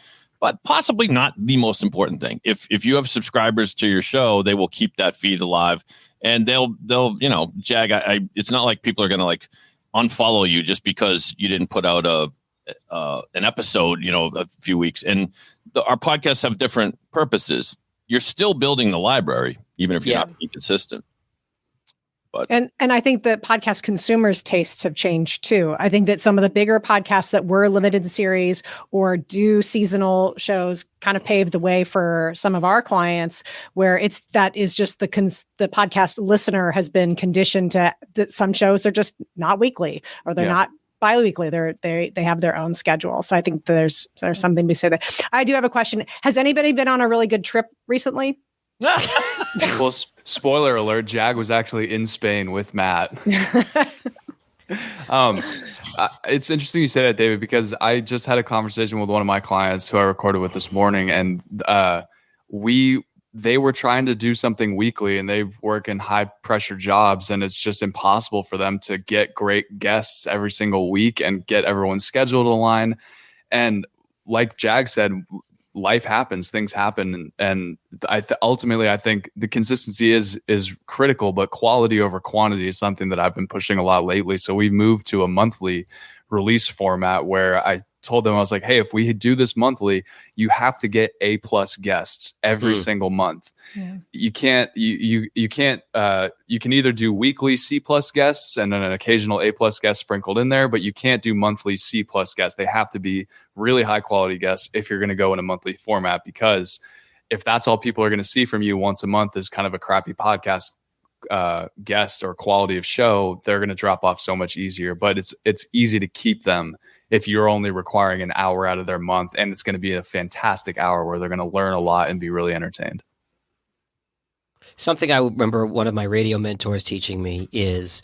possibly not the most important thing. If you have subscribers to your show, they will keep that feed alive, and they'll Jag. It's not like people are going to unfollow you just because you didn't put out an episode, a few weeks. And our podcasts have different purposes. You're still building the library, even if you're not being consistent. But and I think that podcast consumers' tastes have changed too. I think that some of the bigger podcasts that were limited series or do seasonal shows kind of paved the way for some of our clients, where the podcast listener has been conditioned to that some shows are just not weekly, or they're not bi-weekly. They have their own schedule. So I think there's something to say there. I do have a question. Has anybody been on a really good trip recently? Well, spoiler alert, Jag was actually in Spain with Matt. It's interesting you say that, David, because I just had a conversation with one of my clients who I recorded with this morning, and they were trying to do something weekly, and they work in high pressure jobs, and it's just impossible for them to get great guests every single week and get everyone's schedule to align. And like Jag said, life happens, things happen. And ultimately, I think the consistency is critical, but quality over quantity is something that I've been pushing a lot lately. So we moved to a monthly release format where I told them, I was like, hey, if we do this monthly, you have to get A+ guests every single month. Yeah. You can either do weekly C+ guests and then an occasional A+ guest sprinkled in there, but you can't do monthly C+ guests. They have to be really high quality guests if you're going to go in a monthly format, because if that's all people are going to see from you once a month is kind of a crappy podcast guest or quality of show, they're going to drop off so much easier. But it's easy to keep them if you're only requiring an hour out of their month, and it's going to be a fantastic hour where they're going to learn a lot and be really entertained. Something I remember one of my radio mentors teaching me is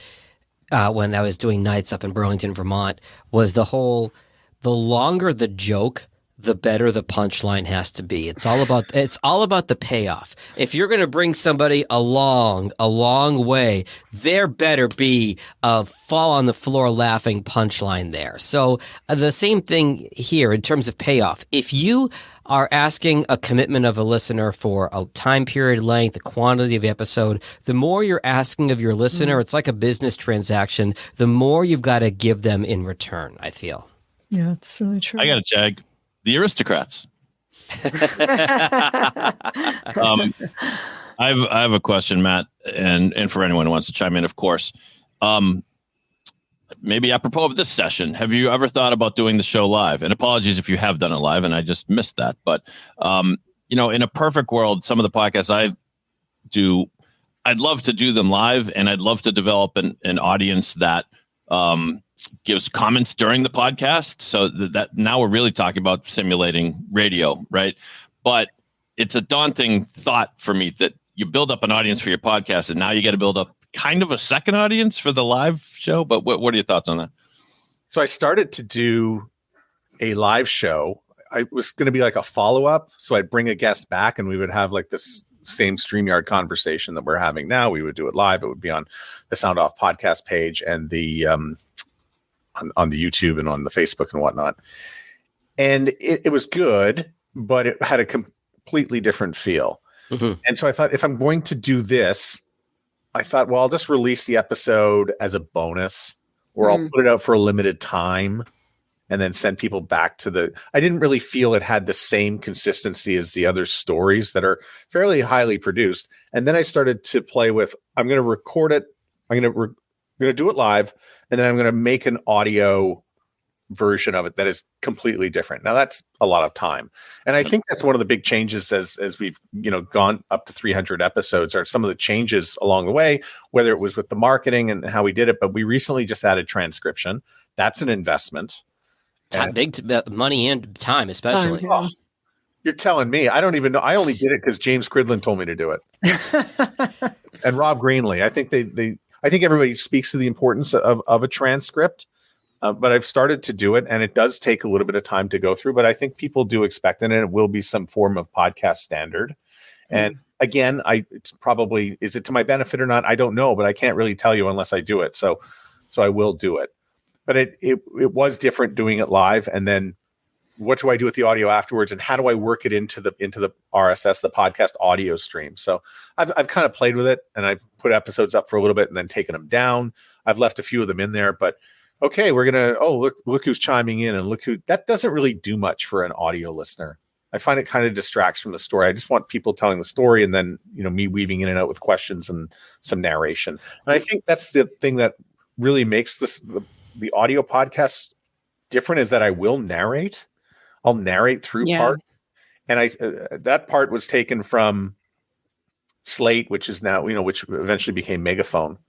when I was doing nights up in Burlington, Vermont, was the longer the joke, the better the punchline has to be. It's all about the payoff. If you're going to bring somebody along a long way, there better be a fall on the floor laughing punchline there. So the same thing here in terms of payoff. If you are asking a commitment of a listener for a time period length, the quantity of the episode. The more you're asking of your listener, it's like a business transaction, the more you've got to give them in return, I feel. Yeah, it's really true. I got it, Jag. The aristocrats. I have a question, Matt, and for anyone who wants to chime in, of course. Maybe apropos of this session, have you ever thought about doing the show live? And apologies if you have done it live and I just missed that. But, in a perfect world, some of the podcasts I do, I'd love to do them live, and I'd love to develop an audience that gives comments during the podcast. So that now we're really talking about simulating radio, right? But it's a daunting thought for me that you build up an audience for your podcast, and now you got to build up kind of a second audience for the live show. But what are your thoughts on that? So I started to do a live show. I was going to be like a follow-up. So I'd bring a guest back and we would have like this same StreamYard conversation that we're having now. We would do it live. It would be on the Sound Off podcast page and the on the YouTube and on the Facebook and whatnot. And it was good, but it had a completely different feel. Mm-hmm. And so I thought, if I'm going to do this, I thought, well, I'll just release the episode as a bonus, or I'll put it out for a limited time and then send people back to I didn't really feel it had the same consistency as the other stories that are fairly highly produced. And then I started to play with, I'm going to record it. I'm going to do it live, and then I'm going to make an audio version of it that is completely different. Now that's a lot of time. And I think that's one of the big changes as we've, gone up to 300 episodes, are some of the changes along the way, whether it was with the marketing and how we did it, but we recently just added transcription. That's an investment. Big money and time, especially. Oh, you're telling me. I don't even know. I only did it because James Cridlin told me to do it. And Rob Greenlee. I think I think everybody speaks to the importance of a transcript. But I've started to do it, and it does take a little bit of time to go through, but I think people do expect it, and it will be some form of podcast standard. And again, is it to my benefit or not? I don't know, but I can't really tell you unless I do it. So I will do it. But it was different doing it live. And then what do I do with the audio afterwards, and how do I work it into the RSS, the podcast audio stream? So I've kind of played with it, and I've put episodes up for a little bit and then taken them down. I've left a few of them in there, but okay, we're going to, look who's chiming in, and that doesn't really do much for an audio listener. I find it kind of distracts from the story. I just want people telling the story, and then, me weaving in and out with questions and some narration. And I think that's the thing that really makes the audio podcast different, is that I will narrate. I'll narrate through part. And that part was taken from Slate, which is now, which eventually became Megaphone.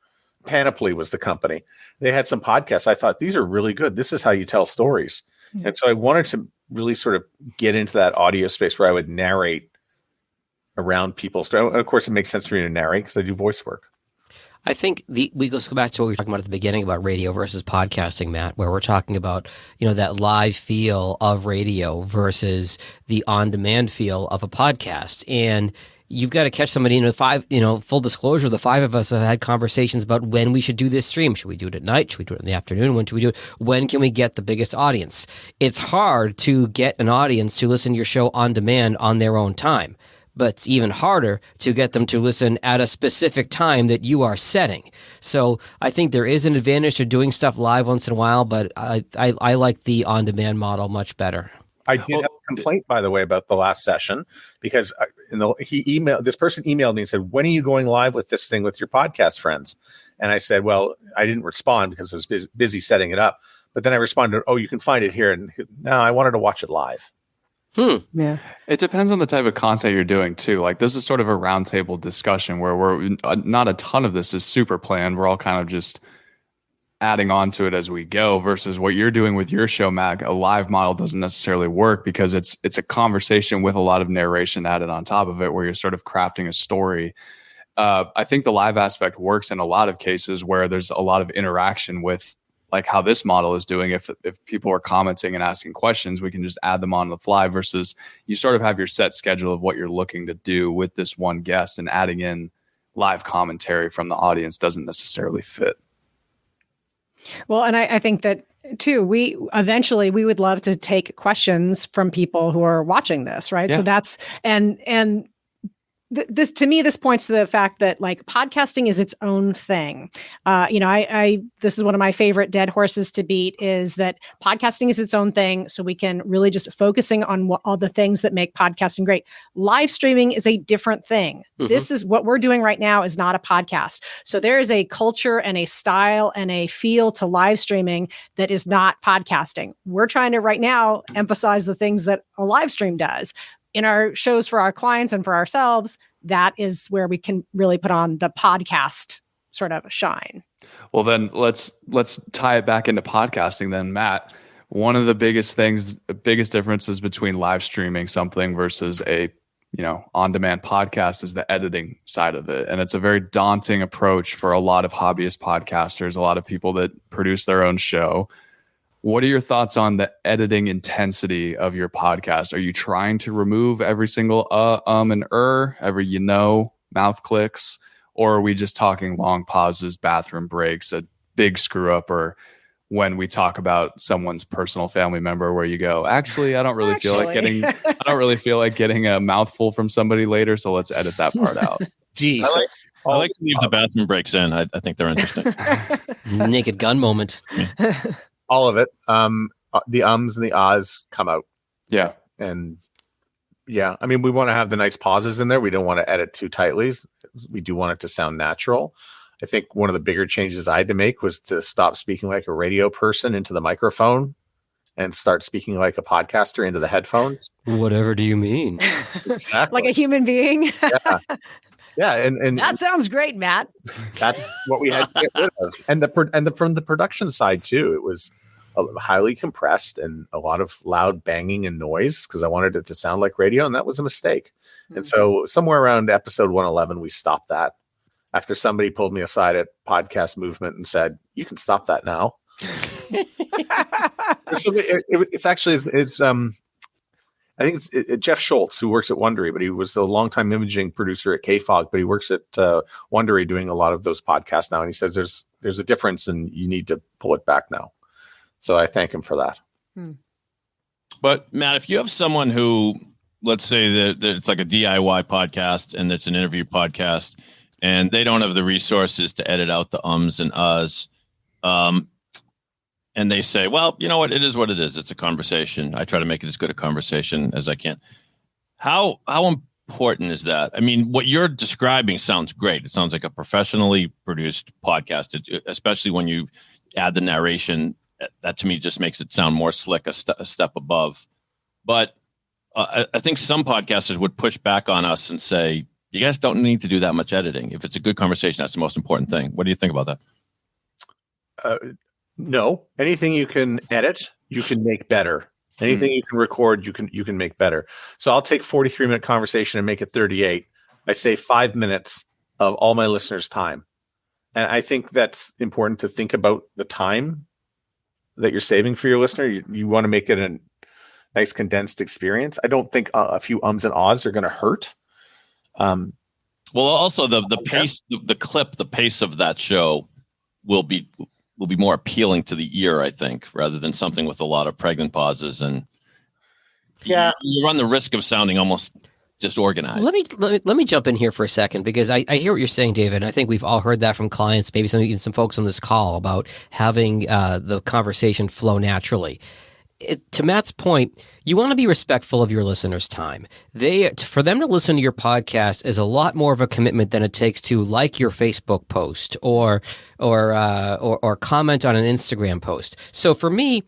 Panoply was the company. They had some podcasts. I thought, these are really good. This is how you tell stories. Yeah. And so I wanted to really sort of get into that audio space where I would narrate around people's story. Of course, it makes sense for me to narrate because I do voice work. I think we go back to what we were talking about at the beginning about radio versus podcasting, Matt, where we're talking about, that live feel of radio versus the on-demand feel of a podcast. And you've got to catch somebody. Full disclosure, the five of us have had conversations about when we should do this stream. Should we do it at night? Should we do it in the afternoon? When should we do it? When can we get the biggest audience? It's hard to get an audience to listen to your show on demand on their own time, but it's even harder to get them to listen at a specific time that you are setting. So I think there is an advantage to doing stuff live once in a while, but I like the on-demand model much better. I did have a complaint, by the way, about the last session, because this person emailed me and said, when are you going live with this thing with your podcast friends? And I said, well, I didn't respond because I was busy setting it up. But then I responded, oh, you can find it here. And no, I wanted to watch it live. Yeah. It depends on the type of content you're doing too. Like, this is sort of a roundtable discussion where we're not a ton of this is super planned. We're all kind of just adding on to it as we go, versus what you're doing with your show, Mac. A live model doesn't necessarily work because it's a conversation with a lot of narration added on top of it, where you're sort of crafting a story. I think the live aspect works in a lot of cases where there's a lot of interaction with, like how this model is doing. If people are commenting and asking questions, we can just add them on the fly, versus you sort of have your set schedule of what you're looking to do with this one guest, and adding in live commentary from the audience doesn't necessarily fit. Well, and I think that too, we eventually we would love to take questions from people who are watching this, right? Yeah. So that's and this to me, this points to the fact that like podcasting is its own thing. I this is one of my favorite dead horses to beat, is that podcasting is its own thing. So we can really just focusing on all the things that make podcasting great. Live streaming is a different thing. Mhm. This is what we're doing right now is not a podcast. So there is a culture and a style and a feel to live streaming that is not podcasting. We're trying to right now emphasize the things that a live stream does. In our shows for our clients and for ourselves, that is where we can really put on the podcast sort of shine. Well, then let's tie it back into podcasting then, Matt. One of the biggest differences between live streaming something versus a, on-demand podcast is the editing side of it. And it's a very daunting approach for a lot of hobbyist podcasters, a lot of people that produce their own show. What are your thoughts on the editing intensity of your podcast? Are you trying to remove every single and every mouth clicks, or are we just talking long pauses, bathroom breaks, a big screw up, or when we talk about someone's personal family member where you go, actually, I don't really feel like getting a mouthful from somebody later, so let's edit that part out. Geez. I like to leave the bathroom breaks in. I think they're interesting. Naked gun moment. All of it. The ums and the ahs come out. Yeah. And yeah, I mean, we want to have the nice pauses in there. We don't want to edit too tightly. We do want it to sound natural. I think one of the bigger changes I had to make was to stop speaking like a radio person into the microphone and start speaking like a podcaster into the headphones. Whatever do you mean? Exactly. Like a human being. Yeah. Yeah, and That sounds great, Matt. that's what we had to get rid of. And from the production side too, it was highly compressed and a lot of loud banging and noise because I wanted it to sound like radio, and that was a mistake. Mm-hmm. And so somewhere around episode 111, we stopped that after somebody pulled me aside at Podcast Movement and said, "You can stop that now." So it's actually I think it's Jeff Schultz, who works at Wondery, but he was the longtime imaging producer at KFOG, but he works at Wondery doing a lot of those podcasts now. And he says there's a difference and you need to pull it back now. So I thank him for that. But Matt, if you have someone who, let's say that it's like a DIY podcast and it's an interview podcast and they don't have the resources to edit out the ums and uhs, and they say, well, you know what? It is what it is. It's a conversation. I try to make it as good a conversation as I can. How important is that? I mean, what you're describing sounds great. It sounds like a professionally produced podcast, especially when you add the narration. That to me just makes it sound more slick, a step above. But I think some podcasters would push back on us and say, you guys don't need to do that much editing. If it's a good conversation, that's the most important thing. What do you think about that? No, anything you can edit, you can make better. Anything you can record, you can make better. So I'll take 43-minute conversation and make it 38. I save 5 minutes of all my listeners' time. And I think that's important to think about the time that you're saving for your listener. You want to make it a nice condensed experience. I don't think a few ums and ahs are going to hurt. Well, also the pace, the pace of that show will be more appealing to the ear, I think, rather than something with a lot of pregnant pauses. And yeah, you run the risk of sounding almost disorganized. Let me jump in here for a second, because I hear what you're saying, David. And I think we've all heard that from clients, maybe even some folks on this call, about having the conversation flow naturally. To Matt's point, you want to be respectful of your listeners' time. For them to listen to your podcast is a lot more of a commitment than it takes to like your Facebook post or comment on an Instagram post. So for me,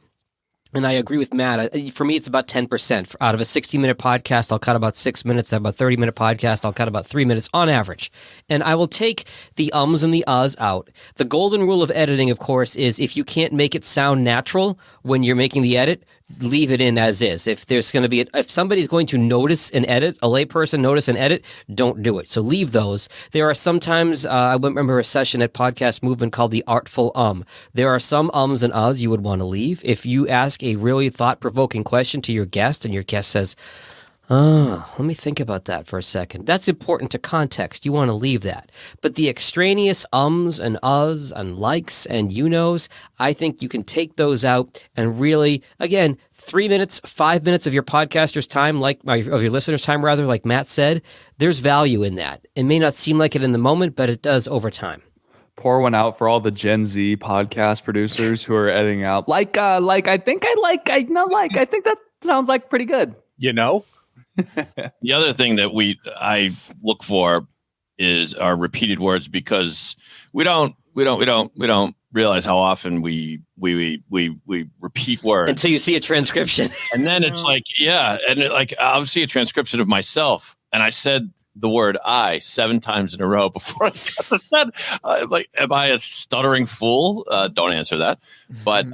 and I agree with Matt, for me, it's about 10%. Out of a 60-minute podcast, I'll cut about 6 minutes. Out of a 30-minute podcast, I'll cut about 3 minutes on average. And I will take the ums and the uhs out. The golden rule of editing, of course, is if you can't make it sound natural when you're making the edit, leave it in as is. If there's going to be, if somebody's going to notice an edit, a layperson notice an edit, don't do it. So leave those. There are sometimes, I remember a session at Podcast Movement called The Artful There are some ums and uhs you would want to leave. If you ask a really thought-provoking question to your guest and your guest says, Oh, let me think about that for a second. That's important to context. You want to leave that. But the extraneous ums and uhs and likes and you knows, I think you can take those out and really, again, 3 minutes, 5 minutes of your podcaster's time, of your listener's time, rather, like Matt said, there's value in that. It may not seem like it in the moment, but it does over time. Pour one out for all the Gen Z podcast producers who are editing out. I think that sounds like pretty good. You know? The other thing that I look for is our repeated words, because we don't realize how often we repeat words until you see a transcription. And then it's like, yeah, and I'll see a transcription of myself, and I said the word "I" 7 times in a row before I got the set. Am I a stuttering fool? Don't answer that. But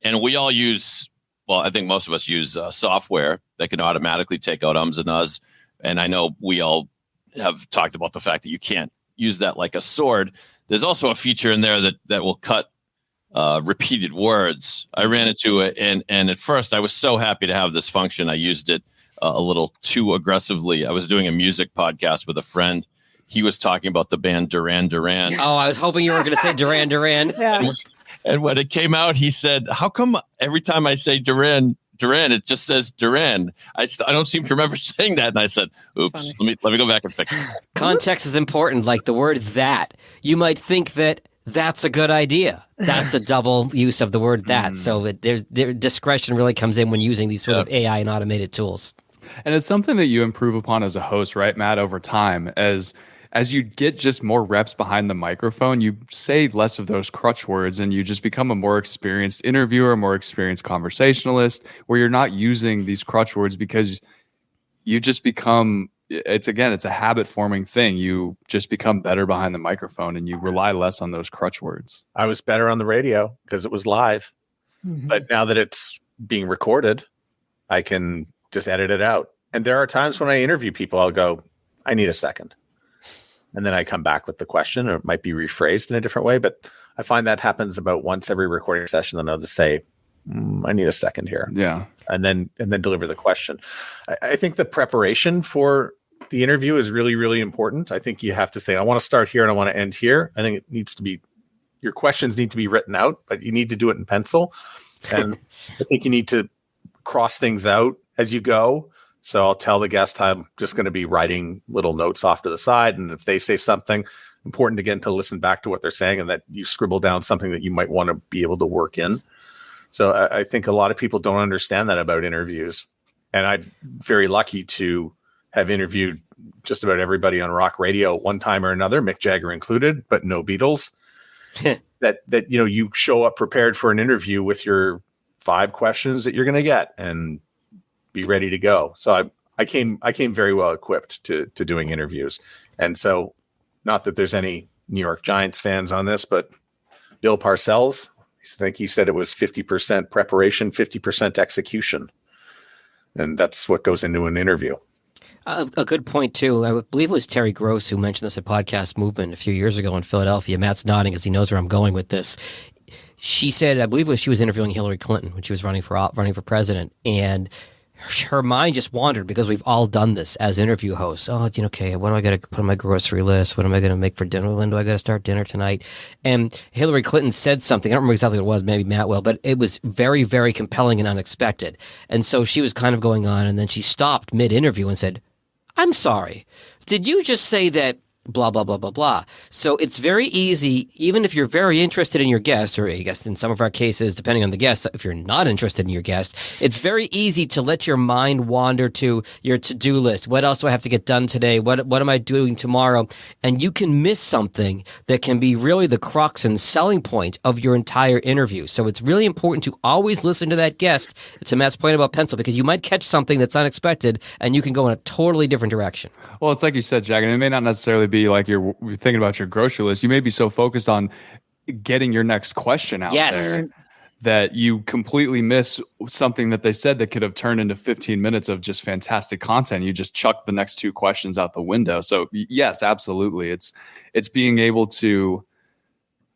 and we all use. Well, I think most of us use software that can automatically take out ums and uhs. And I know we all have talked about the fact that you can't use that like a sword. There's also a feature in there that will cut repeated words. I ran into it, and at first I was so happy to have this function. I used it a little too aggressively. I was doing a music podcast with a friend. He was talking about the band Duran Duran. Oh, I was hoping you were going to say Duran Duran. Yeah. And when it came out, he said, "How come every time I say Duran, it just says Duran? I don't seem to remember saying that." And I said, "Oops, let me go back and fix it." Context is important. Like the word "that," you might think that that's a good idea. That's a double use of the word "that." So their discretion really comes in when using these sort of AI and automated tools. And it's something that you improve upon as a host, right, Matt, over time. As you get just more reps behind the microphone, you say less of those crutch words and you just become a more experienced interviewer, a more experienced conversationalist, where you're not using these crutch words because you just become, it's a habit forming thing. You just become better behind the microphone and you rely less on those crutch words. I was better on the radio because it was live. Mhm. But now that it's being recorded, I can just edit it out. And there are times when I interview people, I'll go, I need a second. And then I come back with the question, or it might be rephrased in a different way. But I find that happens about once every recording session. Then I'll just say, I need a second here. Yeah. And then deliver the question. I think the preparation for the interview is really, really important. I think you have to say, I want to start here and I want to end here. I think it needs to be, your questions need to be written out, but you need to do it in pencil. And I think you need to cross things out as you go. So I'll tell the guest I'm just going to be writing little notes off to the side. And if they say something important, again, to listen back to what they're saying and that you scribble down something that you might want to be able to work in. So I think a lot of people don't understand that about interviews. And I'm very lucky to have interviewed just about everybody on rock radio one time or another, Mick Jagger included, but no Beatles. that you show up prepared for an interview with your 5 questions that you're going to get and be ready to go. So I came very well equipped to doing interviews. And so, not that there's any New York Giants fans on this, but Bill Parcells, I think he said it was 50% preparation, 50% execution. And that's what goes into an interview. A good point, too. I believe it was Terry Gross who mentioned this at Podcast Movement a few years ago in Philadelphia. Matt's nodding as he knows where I'm going with this. She said, I believe she was interviewing Hillary Clinton when she was running for president, and her mind just wandered because we've all done this as interview hosts. Oh, okay, what am I going to put on my grocery list? What am I going to make for dinner? When do I got to start dinner tonight? And Hillary Clinton said something. I don't remember exactly what it was. Maybe Matt will, but it was very, very compelling and unexpected. And so she was kind of going on, and then she stopped mid-interview and said, I'm sorry. Did you just say that blah, blah, blah, blah, blah? So it's very easy, even if you're very interested in your guest, or I guess in some of our cases, depending on the guest, if you're not interested in your guest, it's very easy to let your mind wander to your to-do list. What else do I have to get done today? What am I doing tomorrow? And you can miss something that can be really the crux and selling point of your entire interview. So it's really important to always listen to that guest, to Matt's point about pencil, because you might catch something that's unexpected and you can go in a totally different direction. Well, it's like you said, Jack, and it may not necessarily be like you're thinking about your grocery list. You may be so focused on getting your next question out there that you completely miss something that they said that could have turned into 15 minutes of just fantastic content. You just chuck the next 2 questions out the window. So yes, absolutely. It's being able to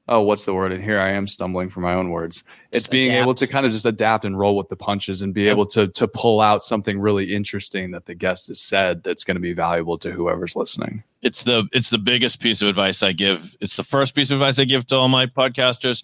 what's the word? And here I am stumbling for my own words. It's Just being able adapt. to kind of just adapt and roll with the punches and be able to pull out something really interesting that the guest has said that's going to be valuable to whoever's listening. It's the biggest piece of advice I give. It's the first piece of advice I give to all my podcasters.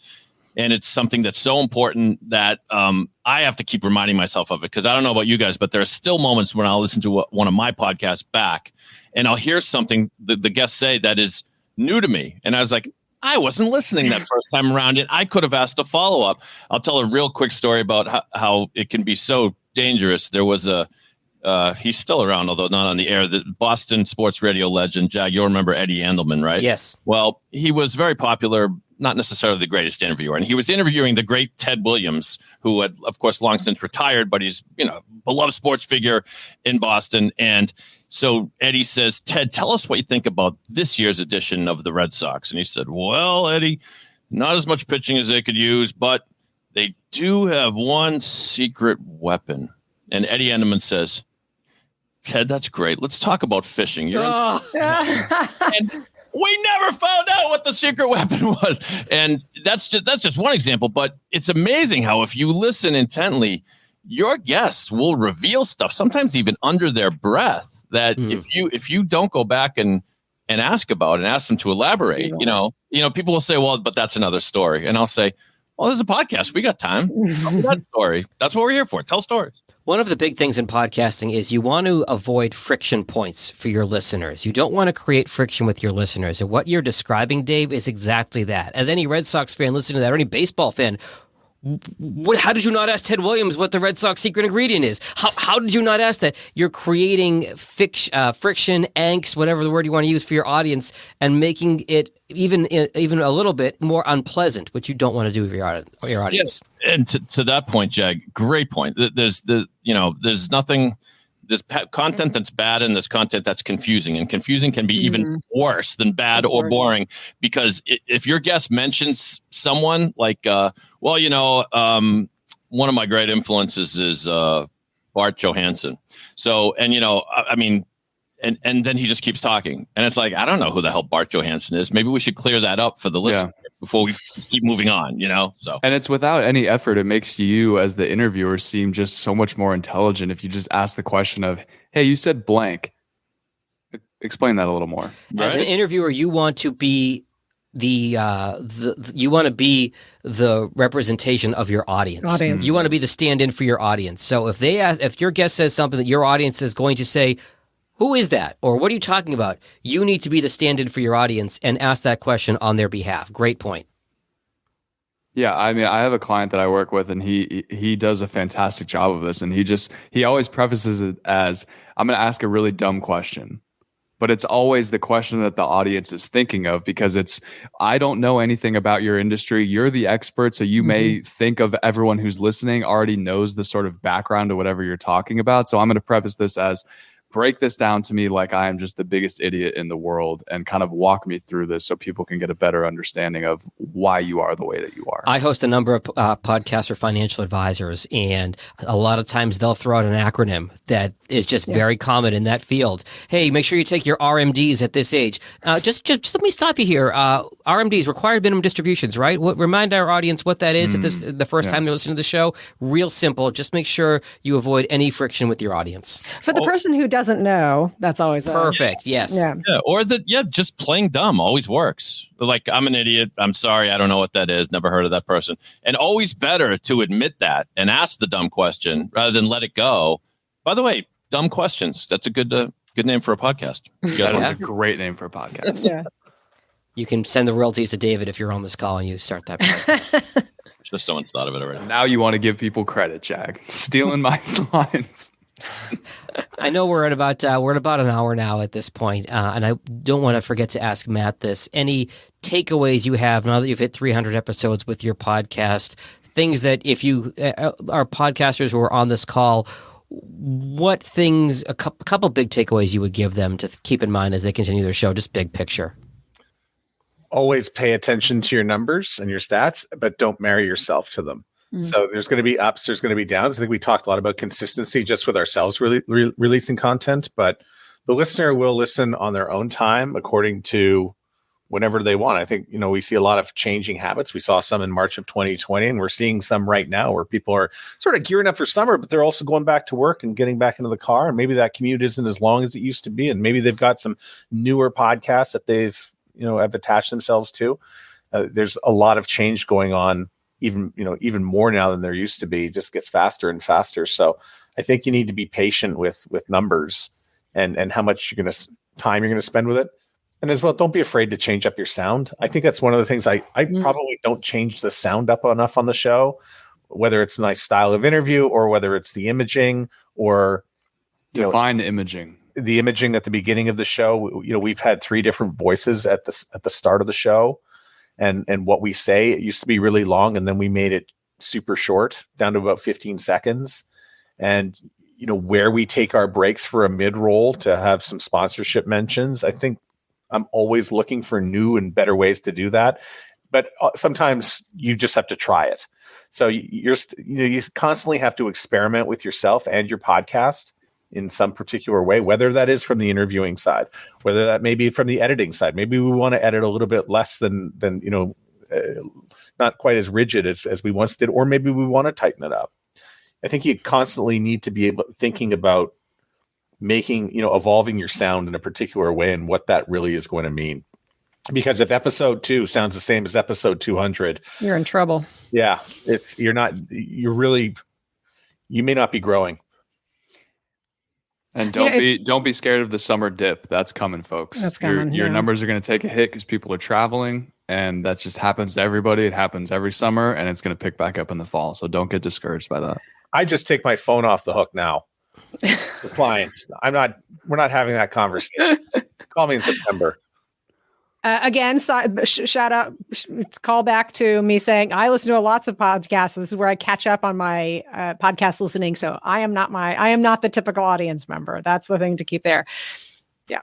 And it's something that's so important that I have to keep reminding myself of it, because I don't know about you guys, but there are still moments when I'll listen to one of my podcasts back and I'll hear something the guests say that is new to me. And I was like, I wasn't listening that first time around, and I could have asked a follow-up. I'll tell a real quick story about how it can be so dangerous. There was he's still around, although not on the air, the Boston sports radio legend, Jag, you'll remember Eddie Andelman, right? Yes. Well, he was very popular, not necessarily the greatest interviewer. And he was interviewing the great Ted Williams, who had, of course, long since retired, but he's, beloved sports figure in Boston. And so Eddie says, Ted, tell us what you think about this year's edition of the Red Sox. And he said, well, Eddie, not as much pitching as they could use, but they do have one secret weapon. And Eddie Enderman says, Ted, that's great. Let's talk about fishing. And we never found out what the secret weapon was. And that's just one example. But it's amazing how if you listen intently, your guests will reveal stuff, sometimes even under their breath, that if you don't go back and ask about and ask them to elaborate, people will say, well, but that's another story. And I'll say, well, there's a podcast. We got time. Tell me that story. That's what we're here for. Tell stories. One of the big things in podcasting is you want to avoid friction points for your listeners. You don't want to create friction with your listeners. And what you're describing, Dave, is exactly that. As any Red Sox fan listening to that, or any baseball fan, how did you not ask Ted Williams what the Red Sox secret ingredient is? How did you not ask that? You're creating friction, angst, whatever the word you want to use for your audience, and making it even a little bit more unpleasant, which you don't want to do with your audience. Yes. And to that point, Jag, great point. There's nothing. There's content that's bad and there's content that's confusing, and confusing can be even worse than bad or boring, because if your guest mentions someone like, one of my great influences is Bart Johansson. So, and and then he just keeps talking, and it's like, I don't know who the hell Bart Johansson is. Maybe we should clear that up for the listener before we keep moving on, So, and it's without any effort. It makes you as the interviewer seem just so much more intelligent if you just ask the question of, hey, you said blank. Explain that a little more. As an interviewer, you want to be the representation of your audience. You want to be the stand-in for your audience. So if your guest says something that your audience is going to say, who is that? Or what are you talking about? You need to be the stand-in for your audience and ask that question on their behalf. Great point. Yeah, I mean, I have a client that I work with, and he does a fantastic job of this. And he always prefaces it as, I'm going to ask a really dumb question. But it's always the question that the audience is thinking of, because it's, I don't know anything about your industry. You're the expert. So you may think of everyone who's listening already knows the sort of background to whatever you're talking about. So I'm going to preface this as, break this down to me like I am just the biggest idiot in the world, and kind of walk me through this so people can get a better understanding of why you are the way that you are. I host a number of podcasts for financial advisors, and a lot of times they'll throw out an acronym that is just very common in that field. Hey, make sure you take your RMDs at this age. Just let me stop you here. RMDs, required minimum distributions, right? Remind our audience what that is if this is the first time they're listening to the show. Real simple. Just make sure you avoid any friction with your audience. For the person who doesn't know, that's always perfect. Yes. Yeah. Or just playing dumb always works. Like, I'm an idiot. I'm sorry. I don't know what that is. Never heard of that person. And always better to admit that and ask the dumb question rather than let it go. By the way, dumb questions. That's a good name for a podcast. That is a great name for a podcast. Yeah. You can send the royalties to David if you're on this call and you start that podcast. Just someone's thought of it already. Now you want to give people credit, Jag. Stealing my lines. I know we're at about an hour now at this point, and I don't want to forget to ask Matt this. Any takeaways you have now that you've hit 300 episodes with your podcast? Things that if you are podcasters who are on this call, what things, a couple big takeaways you would give them to keep in mind as they continue their show, just big picture? Always pay attention to your numbers and your stats, but don't marry yourself to them. So there's going to be ups, there's going to be downs. I think we talked a lot about consistency just with ourselves releasing content, but the listener will listen on their own time according to whenever they want. I think, we see a lot of changing habits. We saw some in March of 2020, and we're seeing some right now where people are sort of gearing up for summer, but they're also going back to work and getting back into the car. And maybe that commute isn't as long as it used to be. And maybe they've got some newer podcasts that they've, have attached themselves to. There's a lot of change going on, even more now than there used to be. It just gets faster and faster. So I think you need to be patient with numbers and how much time you're going to spend with it. And as well, don't be afraid to change up your sound. I think that's one of the things I probably don't change the sound up enough on the show, whether it's a nice style of interview or whether it's the imaging or define imaging. The imaging at the beginning of the show. We've had 3 different voices at the start of the show, and what we say, it used to be really long, and then we made it super short, down to about 15 seconds. And where we take our breaks for a mid-roll to have some sponsorship mentions, I think I'm always looking for new and better ways to do that. But sometimes you just have to try it. So you constantly have to experiment with yourself and your podcast in some particular way, whether that is from the interviewing side, whether that may be from the editing side. Maybe we want to edit a little bit less than not quite as rigid as we once did, or maybe we want to tighten it up. I think you constantly need to be thinking about making, evolving your sound in a particular way and what that really is going to mean. Because if episode 2 sounds the same as episode 200, you're in trouble. Yeah, you may not be growing. And don't be scared of the summer dip. That's coming, folks. That's coming. Your numbers are going to take a hit because people are traveling, and that just happens to everybody. It happens every summer, and it's going to pick back up in the fall. So don't get discouraged by that. I just take my phone off the hook now. The clients. We're not having that conversation. Call me in September. Again, shout out, call back to me saying I listen to lots of podcasts. This is where I catch up on my podcast listening. So I am not the typical audience member. That's the thing to keep there. Yeah.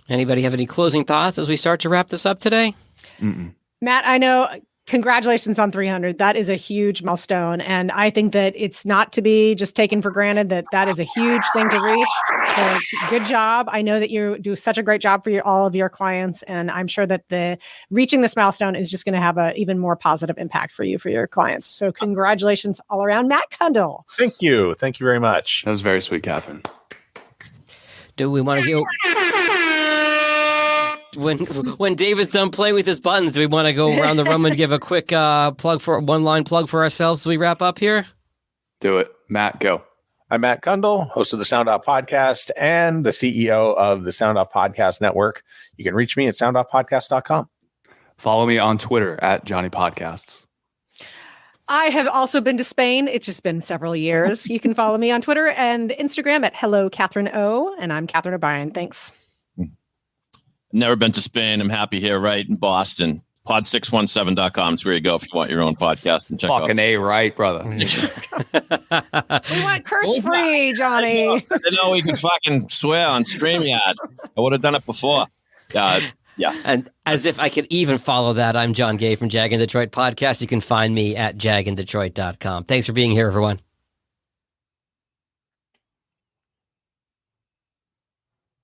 Anybody have any closing thoughts as we start to wrap this up today? Mm-mm. Matt, I know. Congratulations on 300. That is a huge milestone. And I think that it's not to be just taken for granted that is a huge thing to reach. So good job. I know that you do such a great job for all of your clients. And I'm sure that reaching this milestone is just going to have an even more positive impact for your clients. So congratulations all around, Matt Kundle. Thank you. Thank you very much. That was very sweet, Catherine. Do we want to go... When David's done playing with his buttons, do we want to go around the room and give a quick one-line plug for ourselves as we wrap up here? Do it. Matt, go. I'm Matt Kundle, host of the Sound Off Podcast and the CEO of the Sound Off Podcast Network. You can reach me at soundoffpodcast.com. Follow me on Twitter at Johnny Podcasts. I have also been to Spain. It's just been several years. You can follow me on Twitter and Instagram at Hello Catherine O. And I'm Catherine O'Brien. Thanks. Never been to Spain. I'm happy here, right in Boston. Pod617.com is where you go if you want your own podcast. And check Fucking A, right, brother. We want curse-free, Johnny. I didn't know we could fucking swear on StreamYard. I would have done it before. Yeah. And as if I could even follow that, I'm John Gay from Jag in Detroit Podcast. You can find me at jagindetroit.com. Thanks for being here, everyone.